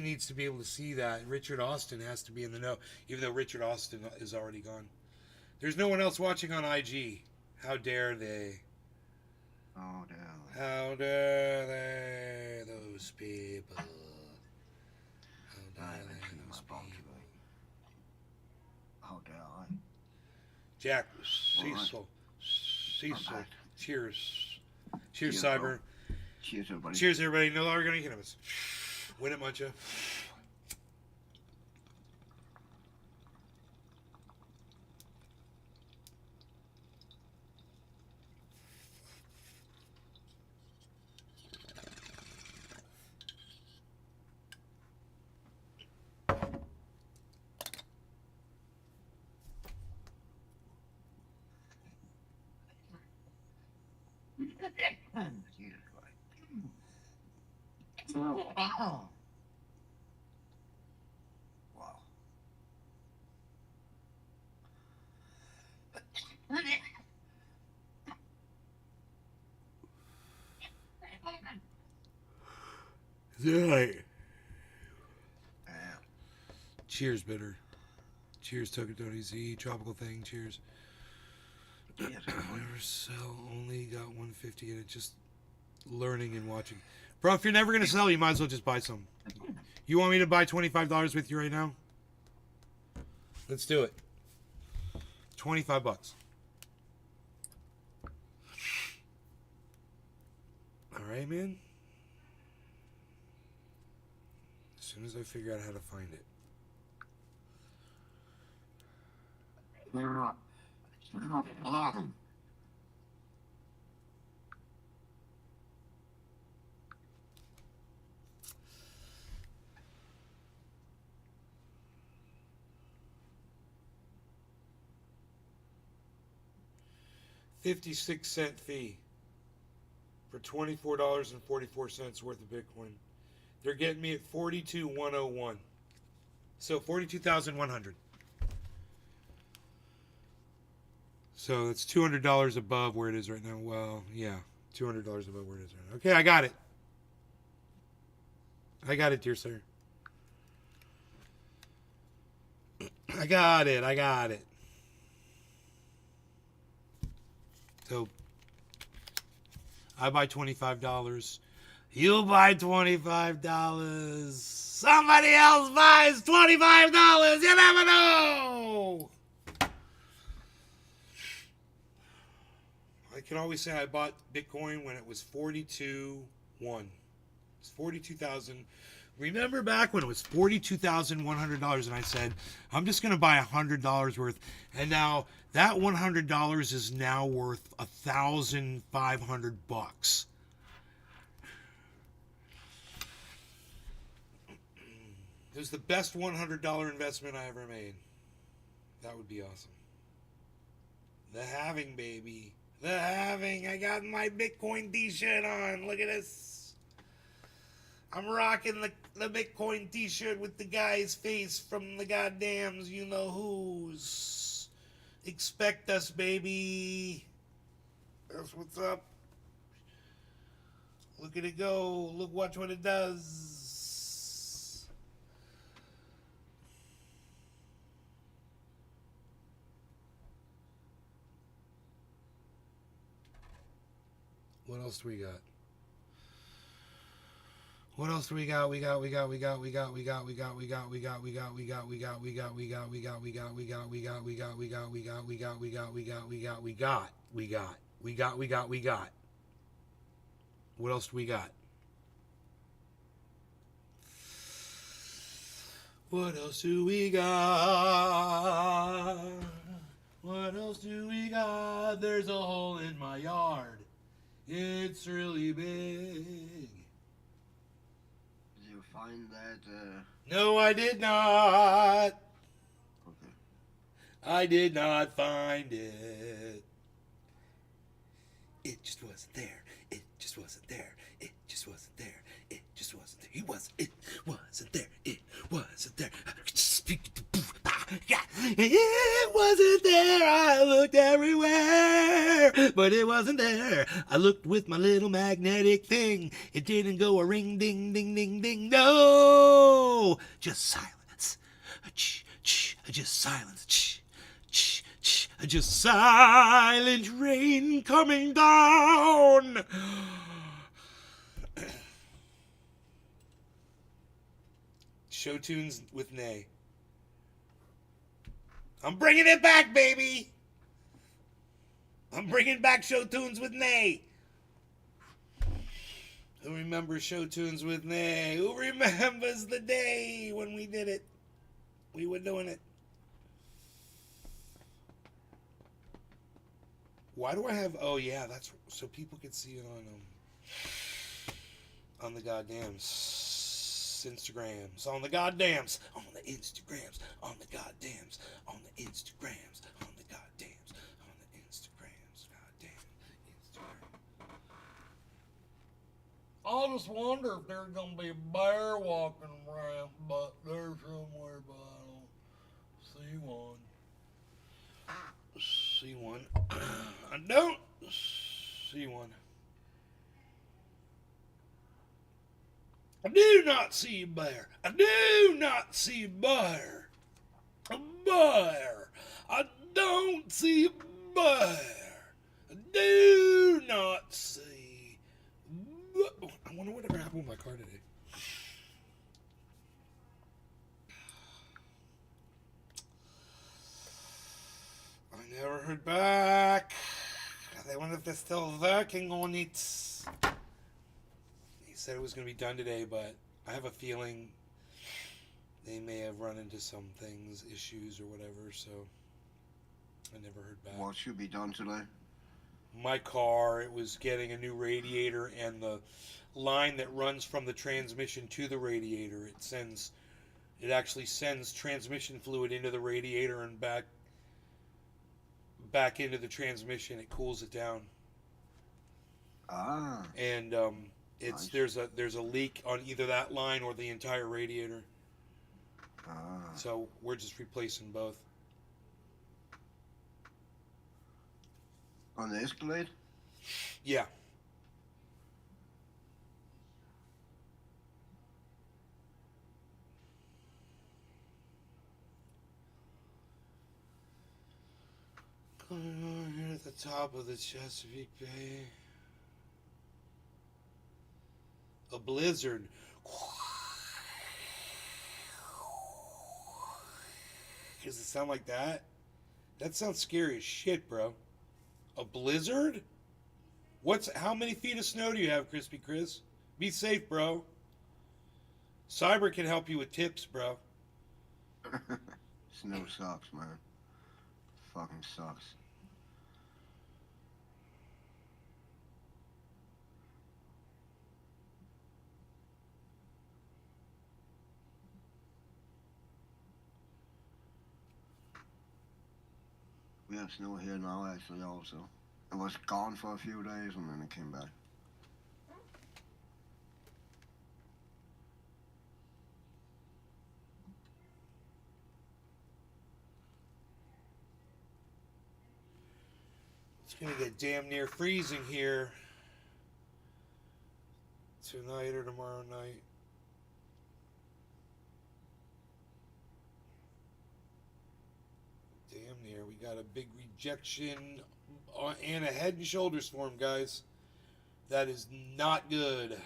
needs to be able to see that. Richard Austin has to be in the know, even though Richard Austin is already gone. There's no one else watching on IG. How dare they? Oh, damn. How dare they? Those people. How dare they? Those people. How dare I? Jack, Right. Cecil. Cheers. Cheers, Cheers, Cyber. bro. Cheers, everybody. Cheers, everybody. No longer gonna get us. Win it, Muncha. Jesus Christ. Wow. Yeah. Damn. Cheers, bitter. Cheers, Tokatoni Z. Tropical thing. Cheers. Cheers, everybody. Never sell. Only got 150 in it. Just learning and watching. Bro, if you're never gonna sell, you might as well just buy some. You want me to buy $25 with you right now? Let's do it. $25. All right, man. As soon as I figure out how to find it. $0.56 fee for $24.44 worth of Bitcoin. They're getting me at 42,101. So 42,100. So it's $200 above where it is right now. Well, yeah, $200 above where it is right now. Okay, I got it. I got it, dear sir. I got it. I got it. So I buy $25. You buy $25. Somebody else buys $25. You never know. I can always say I bought Bitcoin when it was 42,100. It's 42,000. Remember back when it was $42,100 and I said, I'm just going to buy $100 worth. And now that $100 is now worth $1,500. It was the best $100 investment I ever made. That would be awesome. The halving, baby. The halving. I got my Bitcoin t-shirt on. Look at this. I'm rocking the Bitcoin t-shirt with the guy's face from the goddamns you know who's. Expect us, baby. That's what's up. Look at it go. Look, watch what it does. What else do we got? What else do we got? We got. What else do we got? What else do we got? What else do we got? There's a hole in my yard. It's really big. Did you find that? No, I did not. Okay. I did not find it. It just wasn't there. It just wasn't there. It just wasn't there. It just wasn't there. It wasn't there. It wasn't there. It wasn't there. I looked everywhere, but it wasn't there. I looked with my little magnetic thing. It didn't go a ring, ding, ding, ding, ding. No, just silence. Just silence. Just silent rain coming down. Show tunes with Nay. I'm bringing it back, baby. I'm bringing back show tunes with Nay. Who remembers show tunes with Nay? Who remembers the day when we did it? We were doing it. Why do I have? Oh yeah, that's so people could see it on the goddamns. Instagrams, on the goddams, on the Instagrams, on the goddams, on the Instagrams, on the goddams, on the Instagrams, goddamn Instagram. I just wonder if there's gonna be a bear walking around, but there's somewhere, but I don't see one. See one. I don't see one. I do not see a bear. I do not see a bear. A bear. I don't see a bear. I do not see. I wonder whatever happened with my car today. I never heard back. I wonder if they're still working on it. Said it was going to be done today, but I have a feeling they may have run into some things, issues or whatever, so I never heard back. What should be done today? My car, it was getting a new radiator, and the line that runs from the transmission to the radiator, it actually sends transmission fluid into the radiator and back into the transmission. It cools it down. And nice. there's a leak on either that line or the entire radiator. So we're just replacing both. On the Escalade? Yeah. Going on here at the top of the Chesapeake Bay. A blizzard. Does it sound like that? That sounds scary as shit, bro. A blizzard? How many feet of snow do you have, Crispy Chris? Be safe, bro. Cyber can help you with tips, bro. Snow sucks, man. Fucking sucks. We have snow here now, actually, also. It was gone for a few days and then it came back. It's gonna get damn near freezing here tonight or tomorrow night. Damn near. We got a big rejection and a head and shoulders storm, guys. That is not good.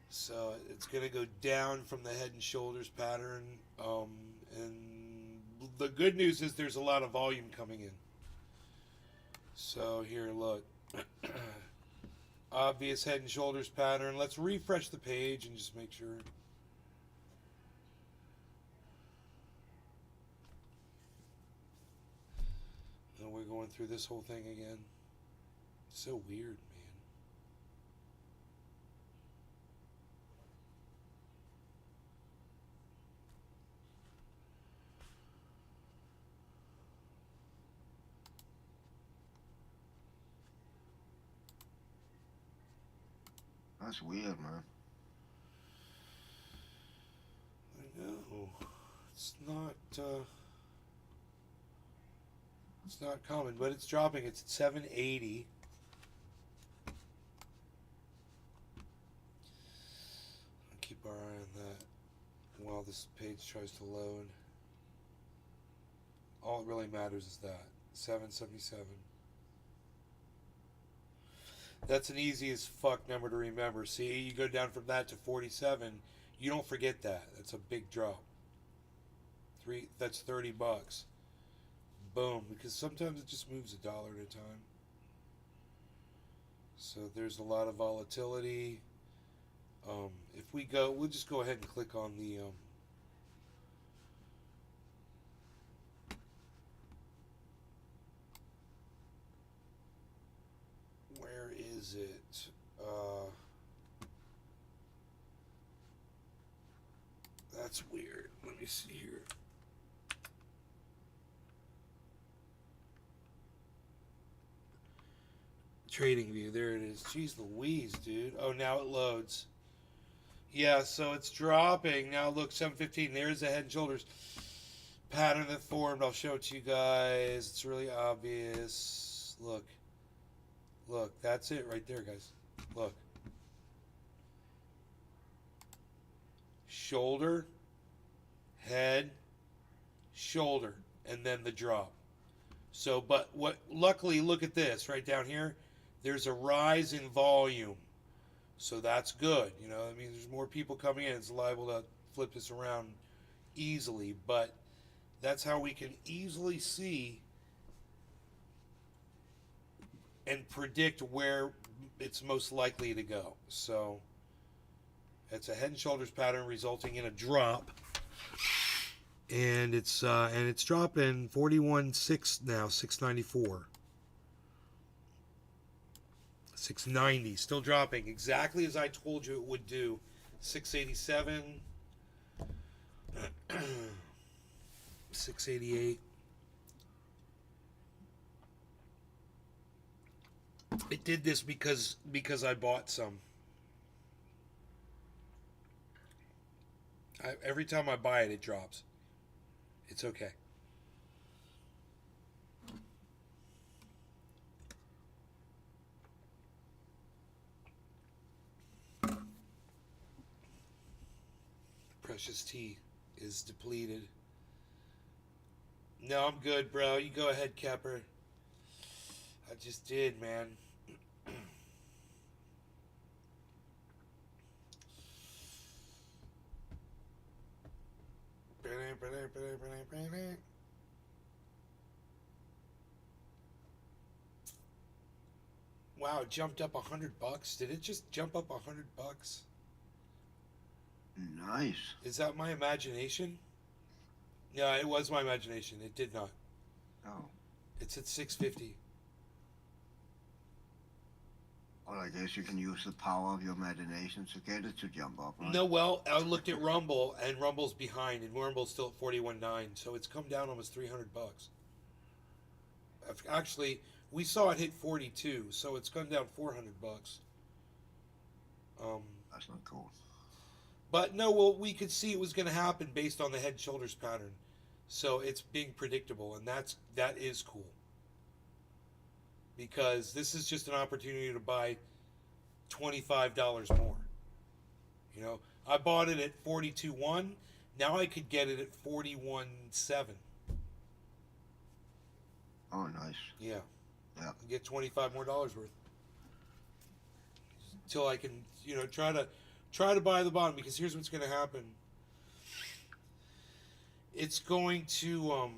So it's going to go down from the head and shoulders pattern. And the good news is there's a lot of volume coming in. So here, look. Obvious head and shoulders pattern. Let's refresh the page and just make sure. And we're going through this whole thing again. So weird, man. That's weird, man. I know. It's it's not common, but it's dropping. It's at 780. I'll keep our eye on that while this page tries to load. All it really matters is that 777. That's an easy as fuck number to remember. See, you go down from that to 47. You don't forget that. That's a big drop. That's $30. Boom. Because sometimes it just moves $1 at a time. So there's a lot of volatility. If we go, we'll just go ahead and click on the where is it? That's weird. Let me see here. Trading view. There it is. Jeez Louise, dude. Oh, now it loads. Yeah, so it's dropping. Now look, 715. There's the head and shoulders pattern that formed. I'll show it to you guys. It's really obvious. Look. Look, that's it right there, guys. Look. Shoulder, head, shoulder, and then the drop. So, but luckily, look at this right down here. There's a rise in volume. So that's good. You know, I mean, there's more people coming in. It's liable to flip this around easily, but that's how we can easily see and predict where it's most likely to go. So it's a head and shoulders pattern resulting in a drop, and it's dropping 41.6 now, 694. 690, still dropping exactly as I told you it would do. 687, 688. It did this because I bought some. Every time I buy it, it drops. It's okay. Precious tea is depleted. No, I'm good, bro. You go ahead, Kepper. I just did, man. Wow, it jumped up $100. Did it just jump up $100? Nice. Is that my imagination? No, it was my imagination. It did not. Oh. It's at 650. Well, I guess you can use the power of your imagination to get it to jump up, right? No, well, I looked at Rumble, and Rumble's behind, and Rumble's still at 41.9, so it's come down almost $300. Actually, we saw it hit 42, so it's gone down $400. That's not cool. But no, well, we could see it was going to happen based on the head and shoulders pattern, so it's being predictable, and that is cool. Because this is just an opportunity to buy $25 more. You know, I bought it at 42.1. Now I could get it at 41.7. Oh, nice. Yeah. Yeah. Get $25 more worth. Until I can, you know, try to buy the bottom, because here's what's going to happen. It's going to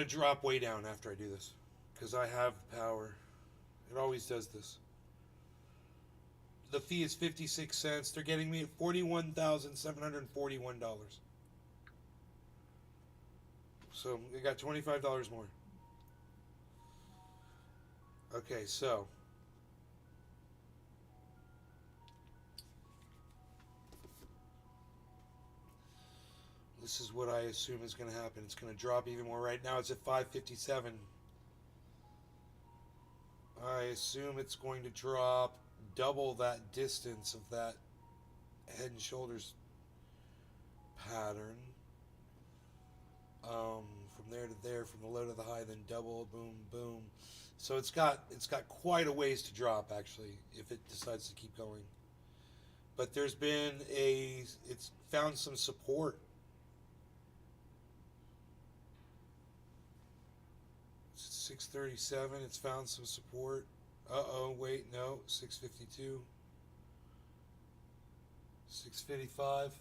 drop way down after I do this, because I have power. It always does this. The fee is 56 cents. They're getting me at $41,741. So they got $25 more. Okay, so this is what I assume is going to happen. It's going to drop even more. Right now it's at 557. I assume it's going to drop double that distance of that head and shoulders pattern. From there to there, from the low to the high, then double, boom, boom. So it's got quite a ways to drop actually if it decides to keep going. But there's been it's found some support. 637, it's found some support. Uh-oh, wait, no, 652. 655.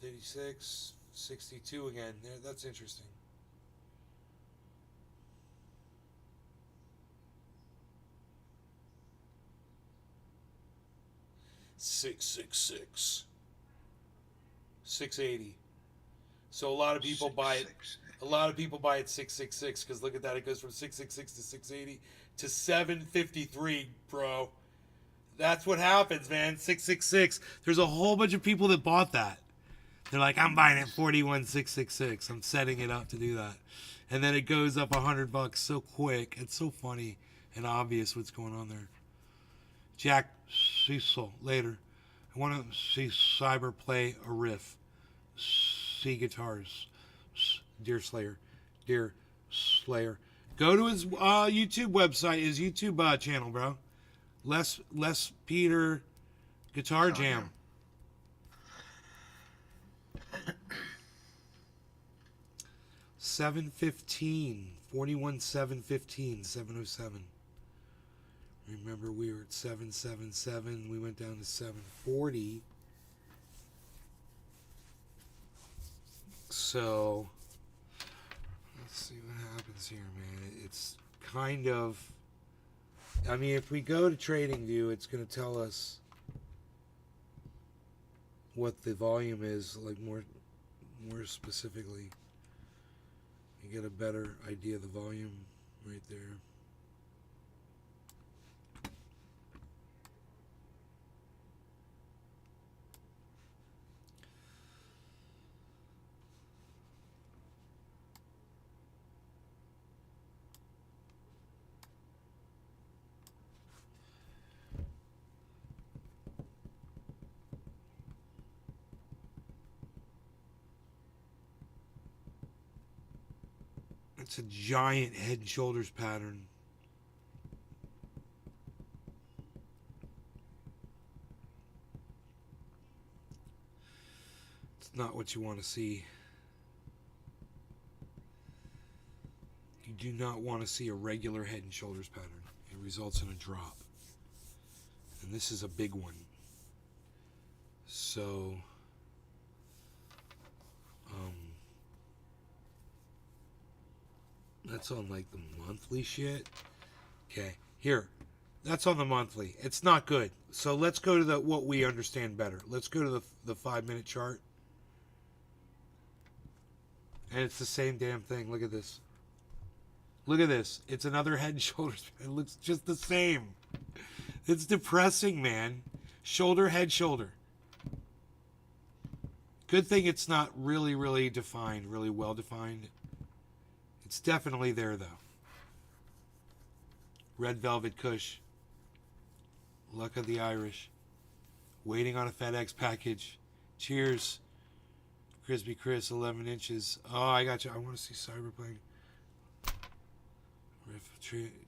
56, 62 again. There, that's interesting. $666. 680. So a lot of people buy it. A lot of people buy it 666 because look at that. It goes from 666 to 680 to 753, bro. That's what happens, man. 666. There's a whole bunch of people that bought that. They're like, I'm buying it 41666. I'm setting it up to do that. And then it goes up $100 so quick. It's so funny and obvious what's going on there. Jack Cecil later. I want to see Cyber play a riff. See guitars. Dear Slayer. Dear Slayer. Go to his YouTube website, his YouTube channel, bro. Les Peter Guitar Jam. $715. 41,715. 707. Remember we were at 777. We went down to 740. So let's see what happens here, man. It's kind of, I mean, if we go to TradingView, it's going to tell us what the volume is, like more specifically. You get a better idea of the volume right there. It's a giant head and shoulders pattern. It's not what you want to see. You do not want to see a regular head and shoulders pattern. It results in a drop. And this is a big one. So, that's on like the monthly shit. Okay, here. That's on the monthly. It's not good. So let's go to the what we understand better. Let's go to the 5-minute chart. And it's the same damn thing. Look at this. Look at this. It's another head and shoulders. It looks just the same. It's depressing, man. Shoulder, head, shoulder. Good thing it's not really defined, really well defined. It's definitely there, though. Red Velvet Kush. Luck of the Irish. Waiting on a FedEx package. Cheers. Crispy Chris, 11 inches. Oh, I got you. I want to see Cyber playing. Riff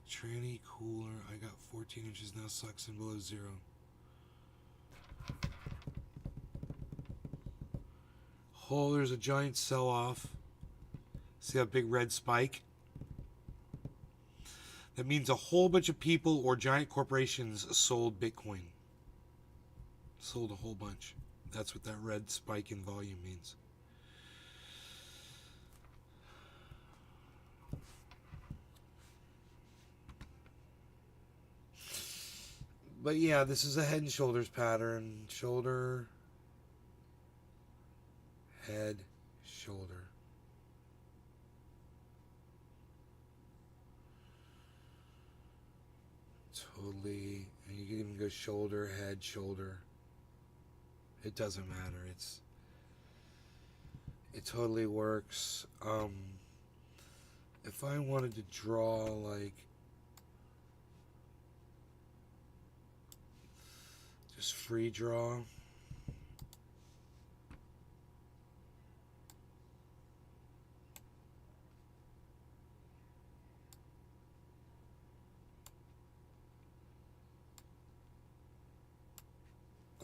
tranny cooler. I got 14 inches now. Sucks in below 0. Oh, there's a giant sell-off. See that big red spike? That means a whole bunch of people or giant corporations sold Bitcoin. Sold a whole bunch. That's what that red spike in volume means. But yeah, this is a head and shoulders pattern. Shoulder, head, shoulder. Totally, and you can even go shoulder, head, shoulder. It doesn't matter. It totally works. If I wanted to draw like just free draw,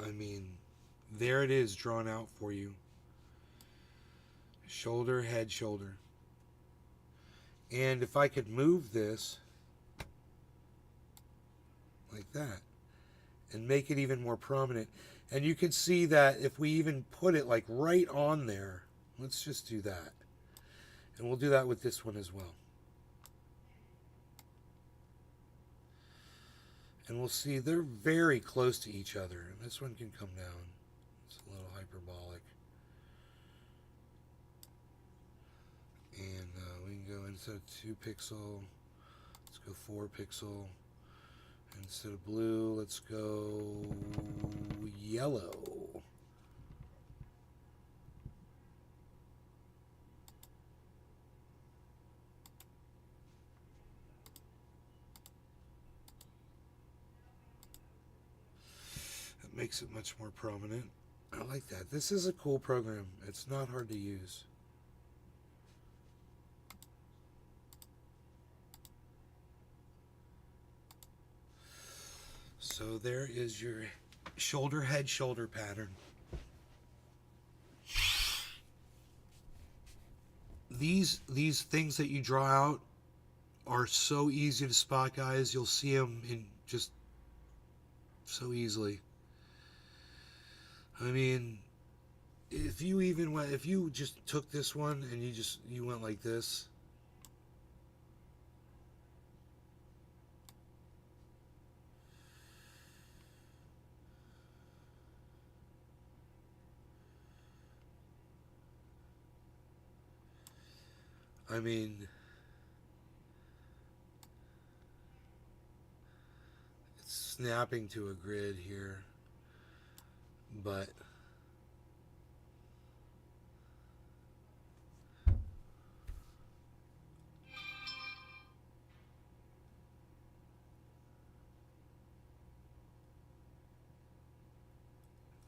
I mean, there it is drawn out for you. Shoulder, head, shoulder. And if I could move this like that and make it even more prominent, and you can see that if we even put it like right on there, let's just do that. And we'll do that with this one as well. And we'll see they're very close to each other. And this one can come down. It's a little hyperbolic. And we can go instead of 2 pixel, let's go 4 pixel. Instead of blue, let's go yellow. That makes it much more prominent. I like that. This is a cool program. It's not hard to use. So there is your shoulder, head, shoulder pattern. These things that you draw out are so easy to spot, guys. You'll see them in just so easily. I mean, if you just took this one and you went like this. I mean, it's snapping to a grid here, but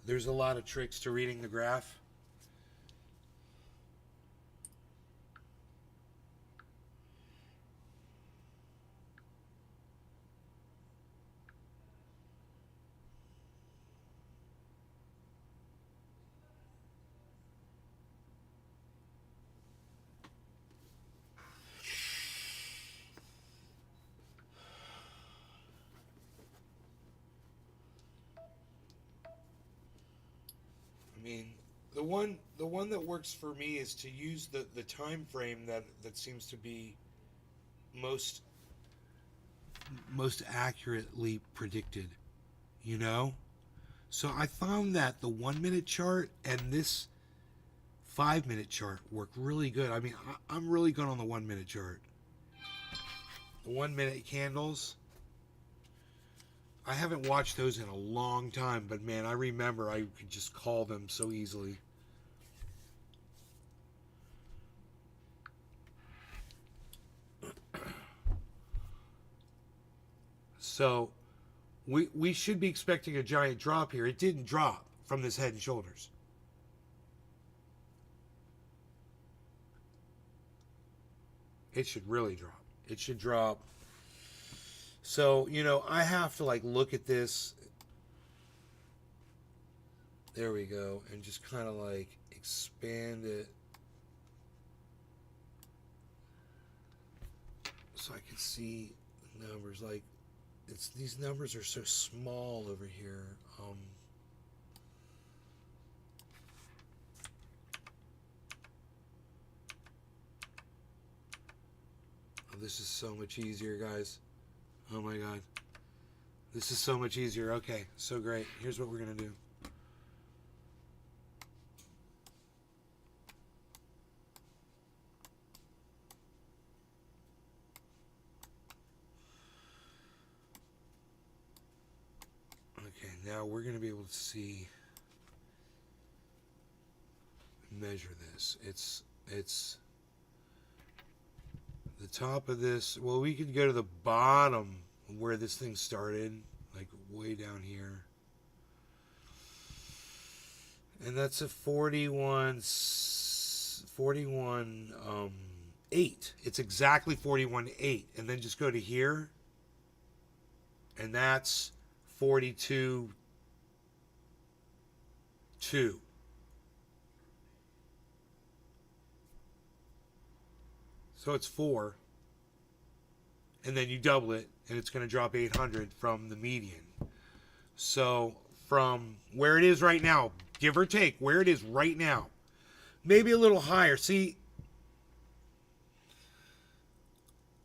there's a lot of tricks to reading the graph. I mean, the one that works for me is to use the time frame that seems to be most accurately predicted, you know? So I found that the 1 minute chart and this 5 minute chart work really good. I mean, I'm really good on the 1 minute chart. The 1 minute candles, I haven't watched those in a long time, but man, I remember I could just call them so easily. So we should be expecting a giant drop here. It didn't drop from this head and shoulders. It should really drop. It should drop. So, you know, I have to like look at this. There we go. And just kind of like expand it so I can see the numbers. Like, these numbers are so small over here. Oh, this is so much easier, guys. Oh my god. This is so much easier. Okay, so great. Here's what we're going to do. Okay, now we're going to be able to see, measure this. It's the top of this. Well, we could go to the bottom where this thing started, like way down here. And that's a 41 8. It's exactly 41.8. And then just go to here. And that's 42 2. So it's 4. And then you double it, and it's going to drop 800 from the median. So from where it is right now, give or take, where it is right now, maybe a little higher. See,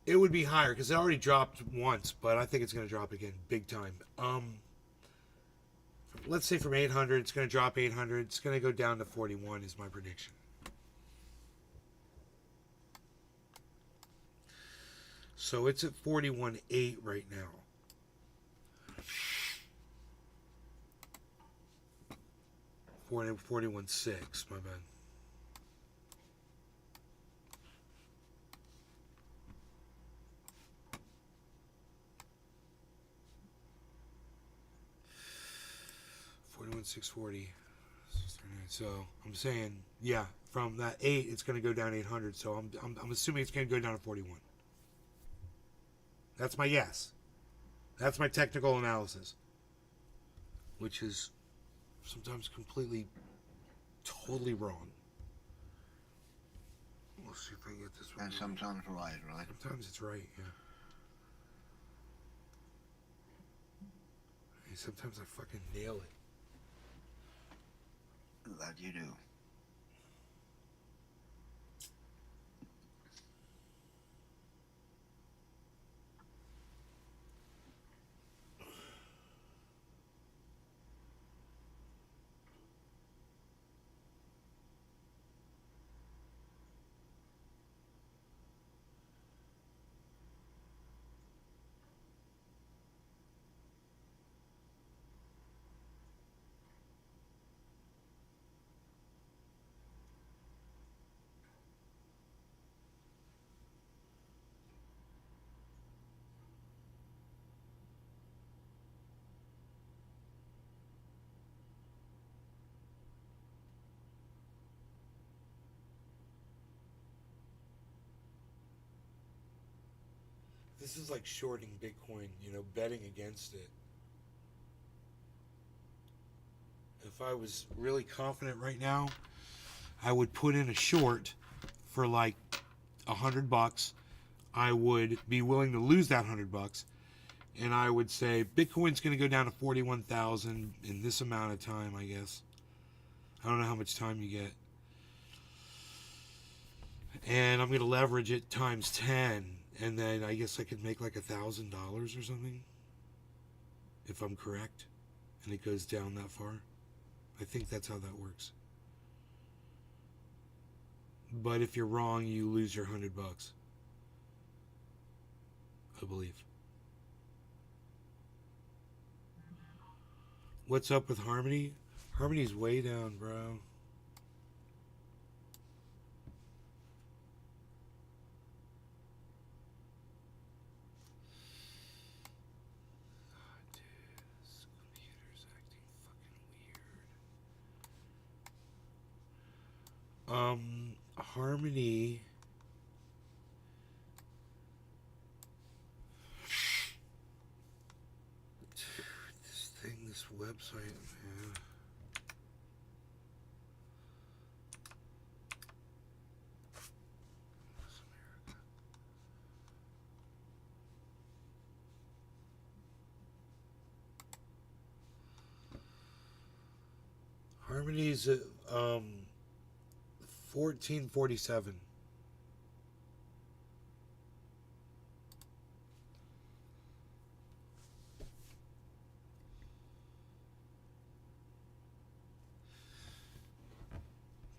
it would be higher because it already dropped once, but I think it's going to drop again big time. Let's say from 800, it's going to drop 800. It's going to go down to 41 is my prediction. So it's at 41.8 right now. Forty 41.6, my bad. $41,640. So I'm saying, yeah, from that 8, it's going to go down 800. So I'm assuming it's going to go down to 41. That's my guess. That's my technical analysis, which is sometimes completely, totally wrong. We'll see if I get this one. And sometimes right? Sometimes it's right, yeah. Hey, sometimes I fucking nail it. That you do. This is like shorting Bitcoin, betting against it. If I was really confident right now, I would put in a short for like $100. I would be willing to lose that $100, and I would say Bitcoin's going to go down to 41,000 in this amount of time. I guess I don't know how much time you get, and I'm going to leverage it times 10. And then I guess I could make like $1,000 or something, if I'm correct, and it goes down that far. I think that's how that works. But if you're wrong, you lose your $100, I believe. What's up with Harmony? Harmony's way down, bro. Harmony. This thing, this website, man. Harmony's at 1447.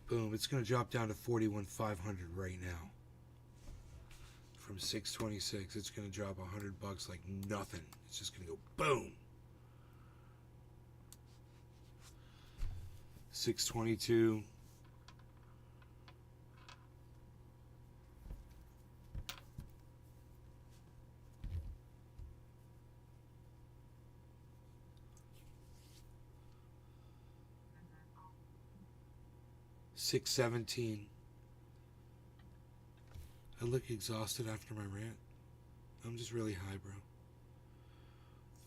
Boom, it's going to drop down to 41,500 right now. From 626, it's going to drop $100 like nothing. It's just going to go boom. 622. $617. I look exhausted after my rant. I'm just really high, bro.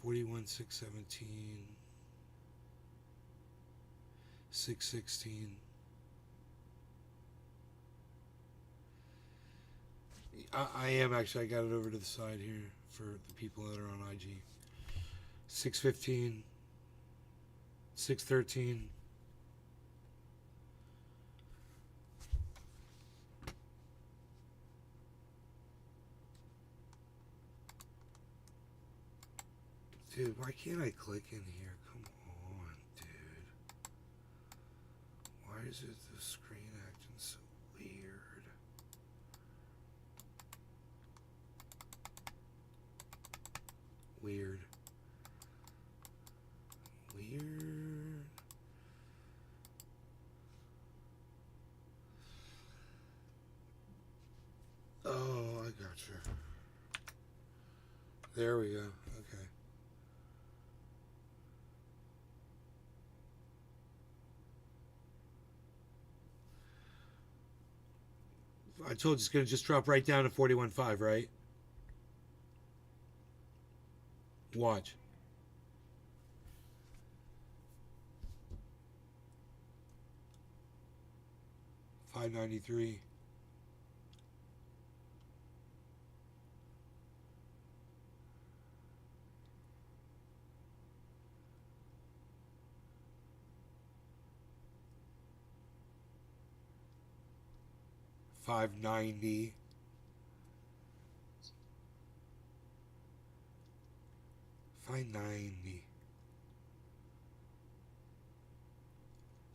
41, 617. 616. I am actually. I got it over to the side here for the people that are on IG. 615. 613. Dude, why can't I click in here? Come on, dude. Why is it the screen acting so weird? Weird. Weird. Oh, I gotcha. There we go. Okay. I told you it's going to just drop right down to 41.5, right? Watch. $5.93. $5.90. $5.90.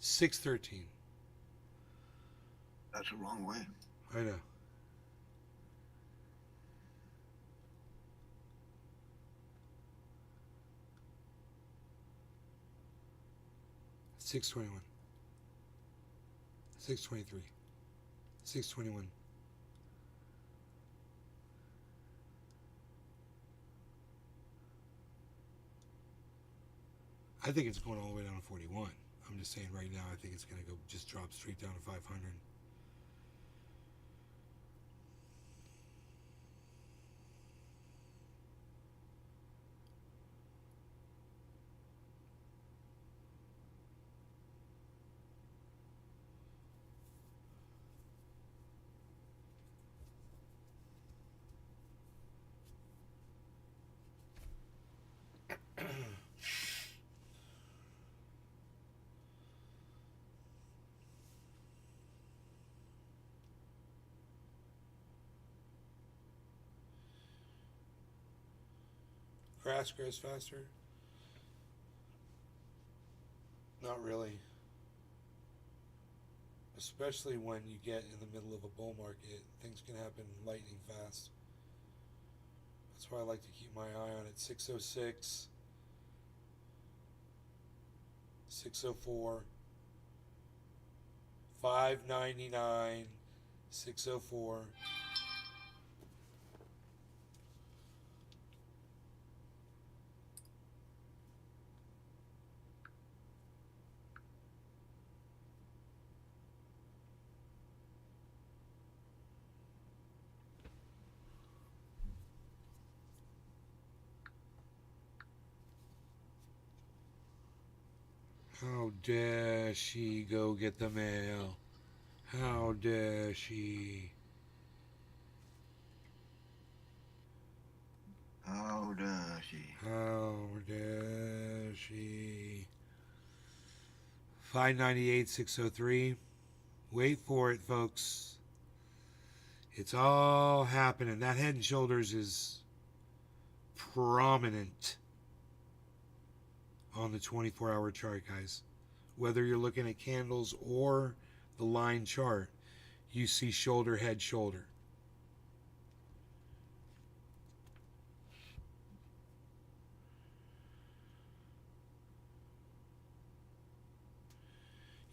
$6.13. That's the wrong way. I know. $6.21. $6.23. $6.21. I think it's going all the way down to 41. I'm just saying right now I think it's going to go just drop straight down to 500. Grass grows faster? Not really. Especially when you get in the middle of a bull market, things can happen lightning fast. That's why I like to keep my eye on it. 606, 604, 599, 604. How dare she go get the mail? How dare she? How does she? How dare she? 598, 603. Wait for it, folks. It's all happening. That Head and Shoulders is prominent on the 24-hour chart, guys. Whether you're looking at candles or the line chart, you see shoulder, head, shoulder.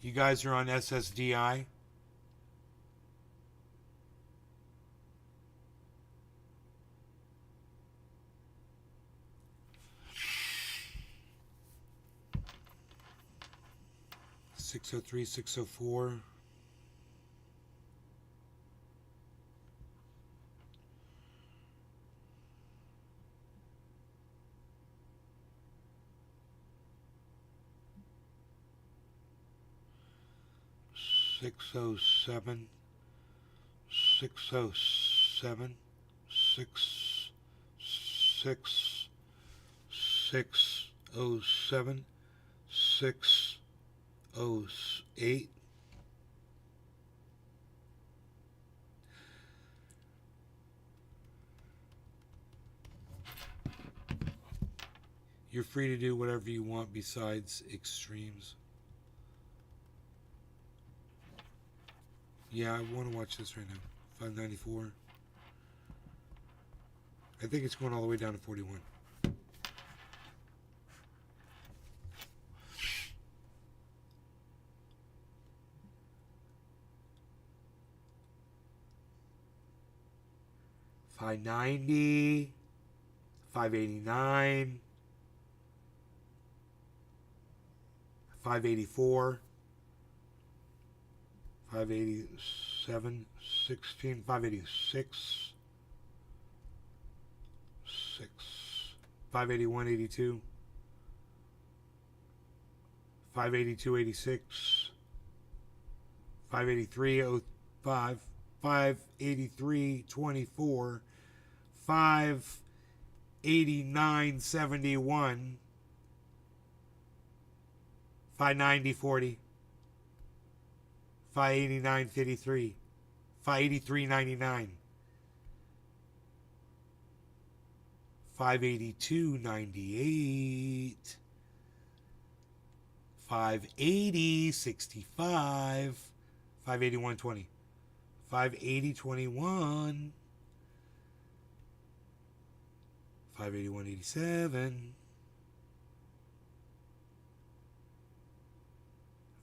You guys are on SSDI. $603, $604. 607, 607, 607, 608. You're free to do whatever you want besides extremes. Yeah, I want to watch this right now. 594. I think it's going all the way down to 41. $590, $589, $584, $587, $16, $586, $6, $581, $82, $582, $86, $583, $05, $583, $24, $589, $71, $590, $40, $589, $53, $583, $99, $582, $98, $580, $65, $581, $20, $580, $21, $581, $87,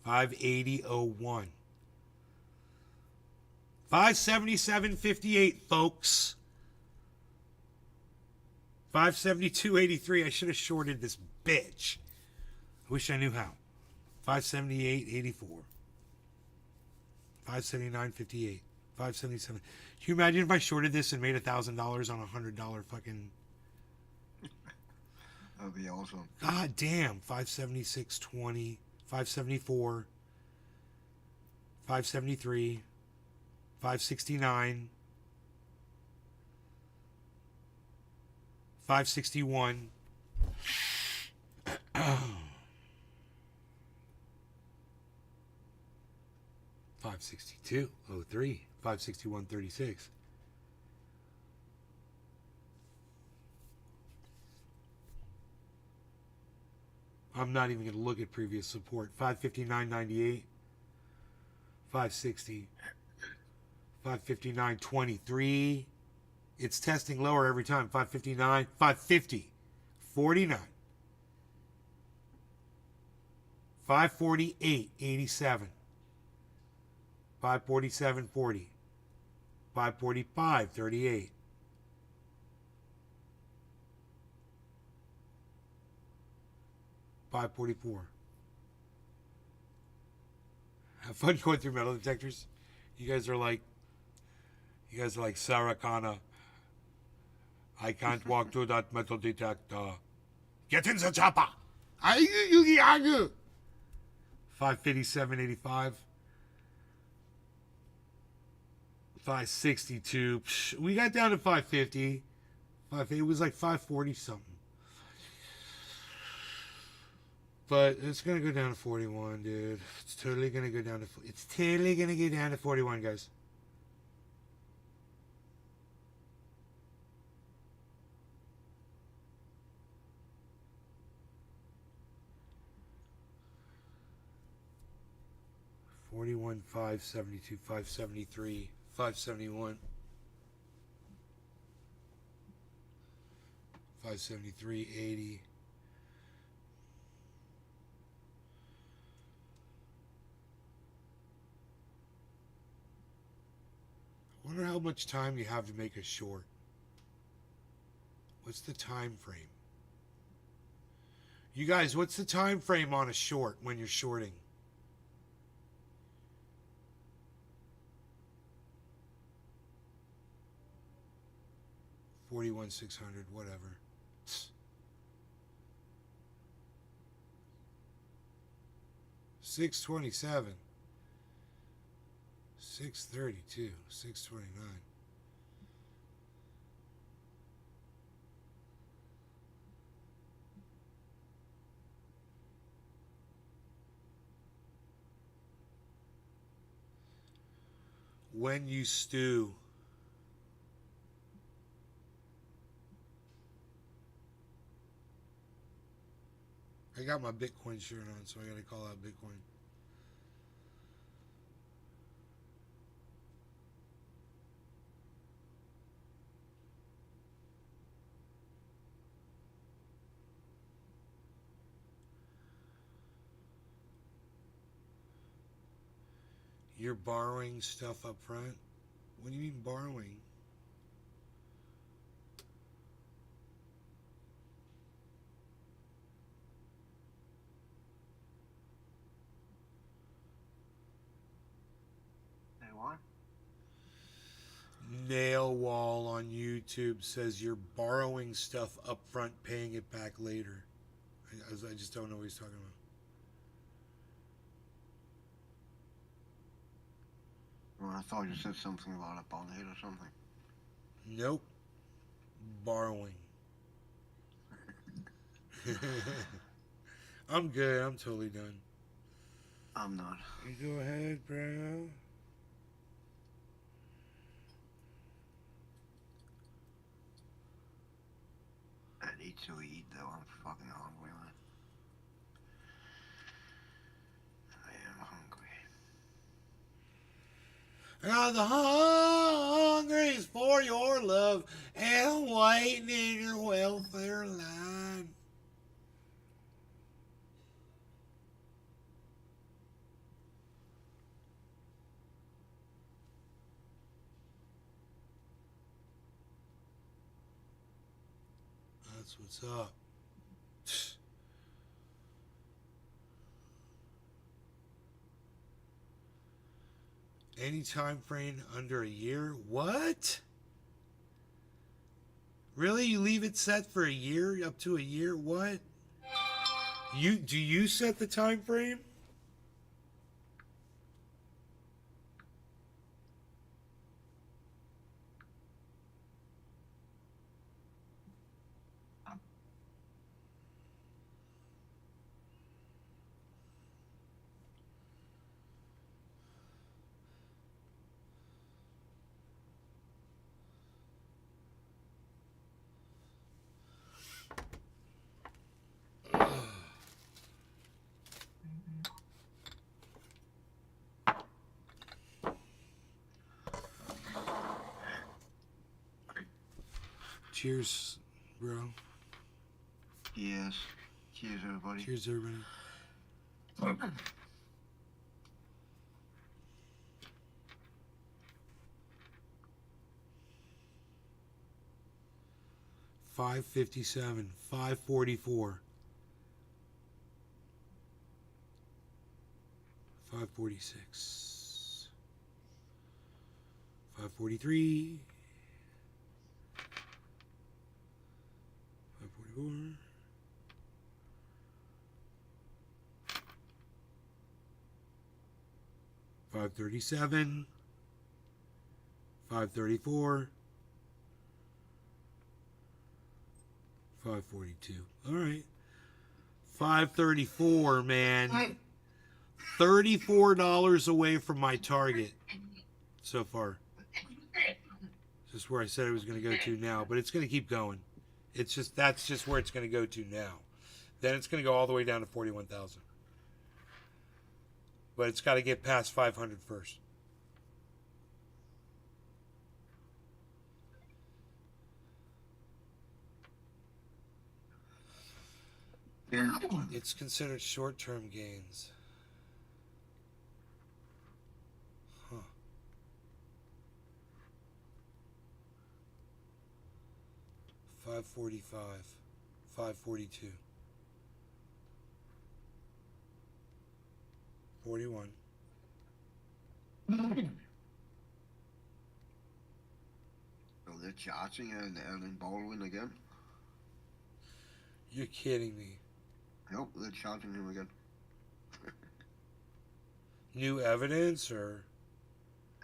$580, $01, $577, $58, folks. $572.83. I should have shorted this bitch. I wish I knew how. $578.84. $579.58. $577. Can you imagine if I shorted this and made $1,000 on a $100 fucking? That'd be awesome. God damn. $576.20. $574. $573. $569. $561. $562.03. $561.36. I'm not even going to look at previous support. $559.98. $560. $559.23. It's testing lower every time. $559, $550, $49, $548, $87, $547, $40, $545, $38, $544. Have fun going through metal detectors. You guys are like Sarah Connor. I can't walk through that metal detector. Get in the chopper. 557.85. 562. We got down to 550. It was like 540 something. But it's gonna go down to 41, dude. It's totally gonna go down to 41, guys. $41, $572, $573, $571, $573, $80. I wonder how much time you have to make a short. What's the time frame? You guys, what's the time frame on a short when you're shorting? 41,600, whatever. 627. 632, 629. When you stew. I got my Bitcoin shirt on, so I gotta call out Bitcoin. You're borrowing stuff up front? What do you mean borrowing? Hey, what? Nail Wall on YouTube says you're borrowing stuff up front, paying it back later. I just don't know what he's talking about. Well, I thought you said something about a bond hit or something. Nope. Borrowing. I'm good. I'm totally done. I'm not. You go ahead, bro. I need to eat though. I'm fucking hungry, man. I am hungry. The hungry's for your love and waiting in your welfare line. That's what's up. Any time frame under a year? What? Really? You leave it set for a year? Up to a year? What? Do you set the time frame? Cheers, bro. Yes. Cheers, everybody. Cheers, everybody. $5.57, $5.44, $5.46, $5.43, $5.44, $5.37, $5.34, $5.42. All right. $5.34, man. $34 away from my target so far. This is where I said it was going to go to now, but it's going to keep going. That's just where it's going to go to now. Then it's going to go all the way down to 41,000. But it's got to get past 500 first. It's considered short-term gains. Huh. $5.45, $5.42, $41. So they're charging Ellen Baldwin again? You're kidding me. Nope, they're charging him again. New evidence or?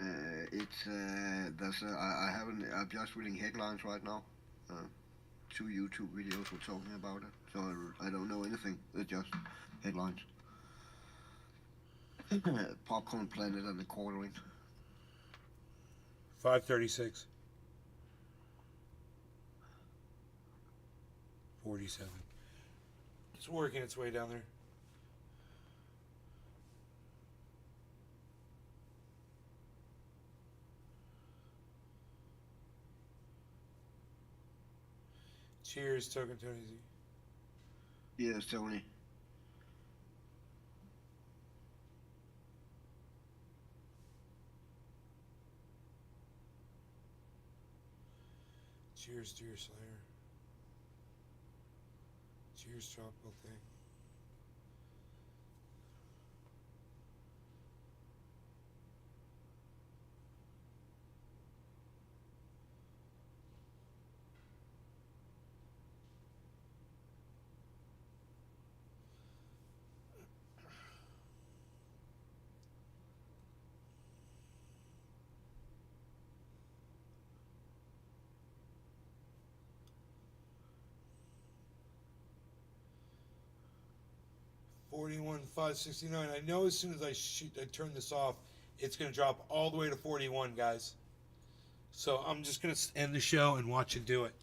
I'm just reading headlines right now. Two YouTube videos were talking about it, so I don't know anything. It's just headlines. Popcorn Planet and the quartering. 536. 47. It's working its way down there. Cheers, Token Tony Z. Yes, Tony. Cheers, dear Slayer. Cheers, Tropical Thing. $41,569. I know as soon as I turn this off, it's going to drop all the way to 41, guys. So I'm just going to end the show and watch it do it.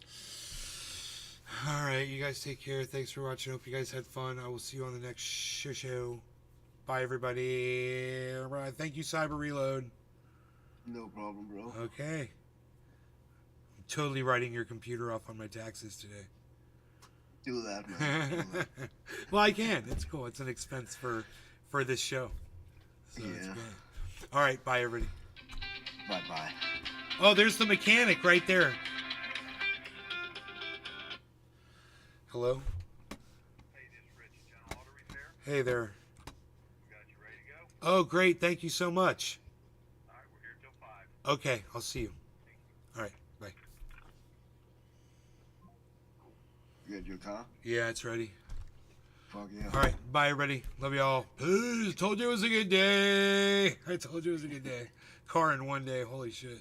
All right, you guys take care. Thanks for watching. Hope you guys had fun. I will see you on the next show. Bye, everybody. Thank you, Cyber Reload. No problem, bro. Okay. I'm totally writing your computer off on my taxes today. Do that, man. Do that. Well, I can. It's cool. It's an expense for this show. So Yeah. it's good. All right. Bye, everybody. Bye-bye. Oh, there's the mechanic right there. Hello? Hey, this is Rich, General Auto Repair. Hey there. We got you ready to go? Oh, great. Thank you so much. All right, we're here till 5. Okay. I'll see you. All right. Bye. You got your car? Yeah, it's ready. Fuck yeah. All right. Bye, everybody. Love y'all. Peace. Told you it was a good day. I told you it was a good day. Car in one day. Holy shit.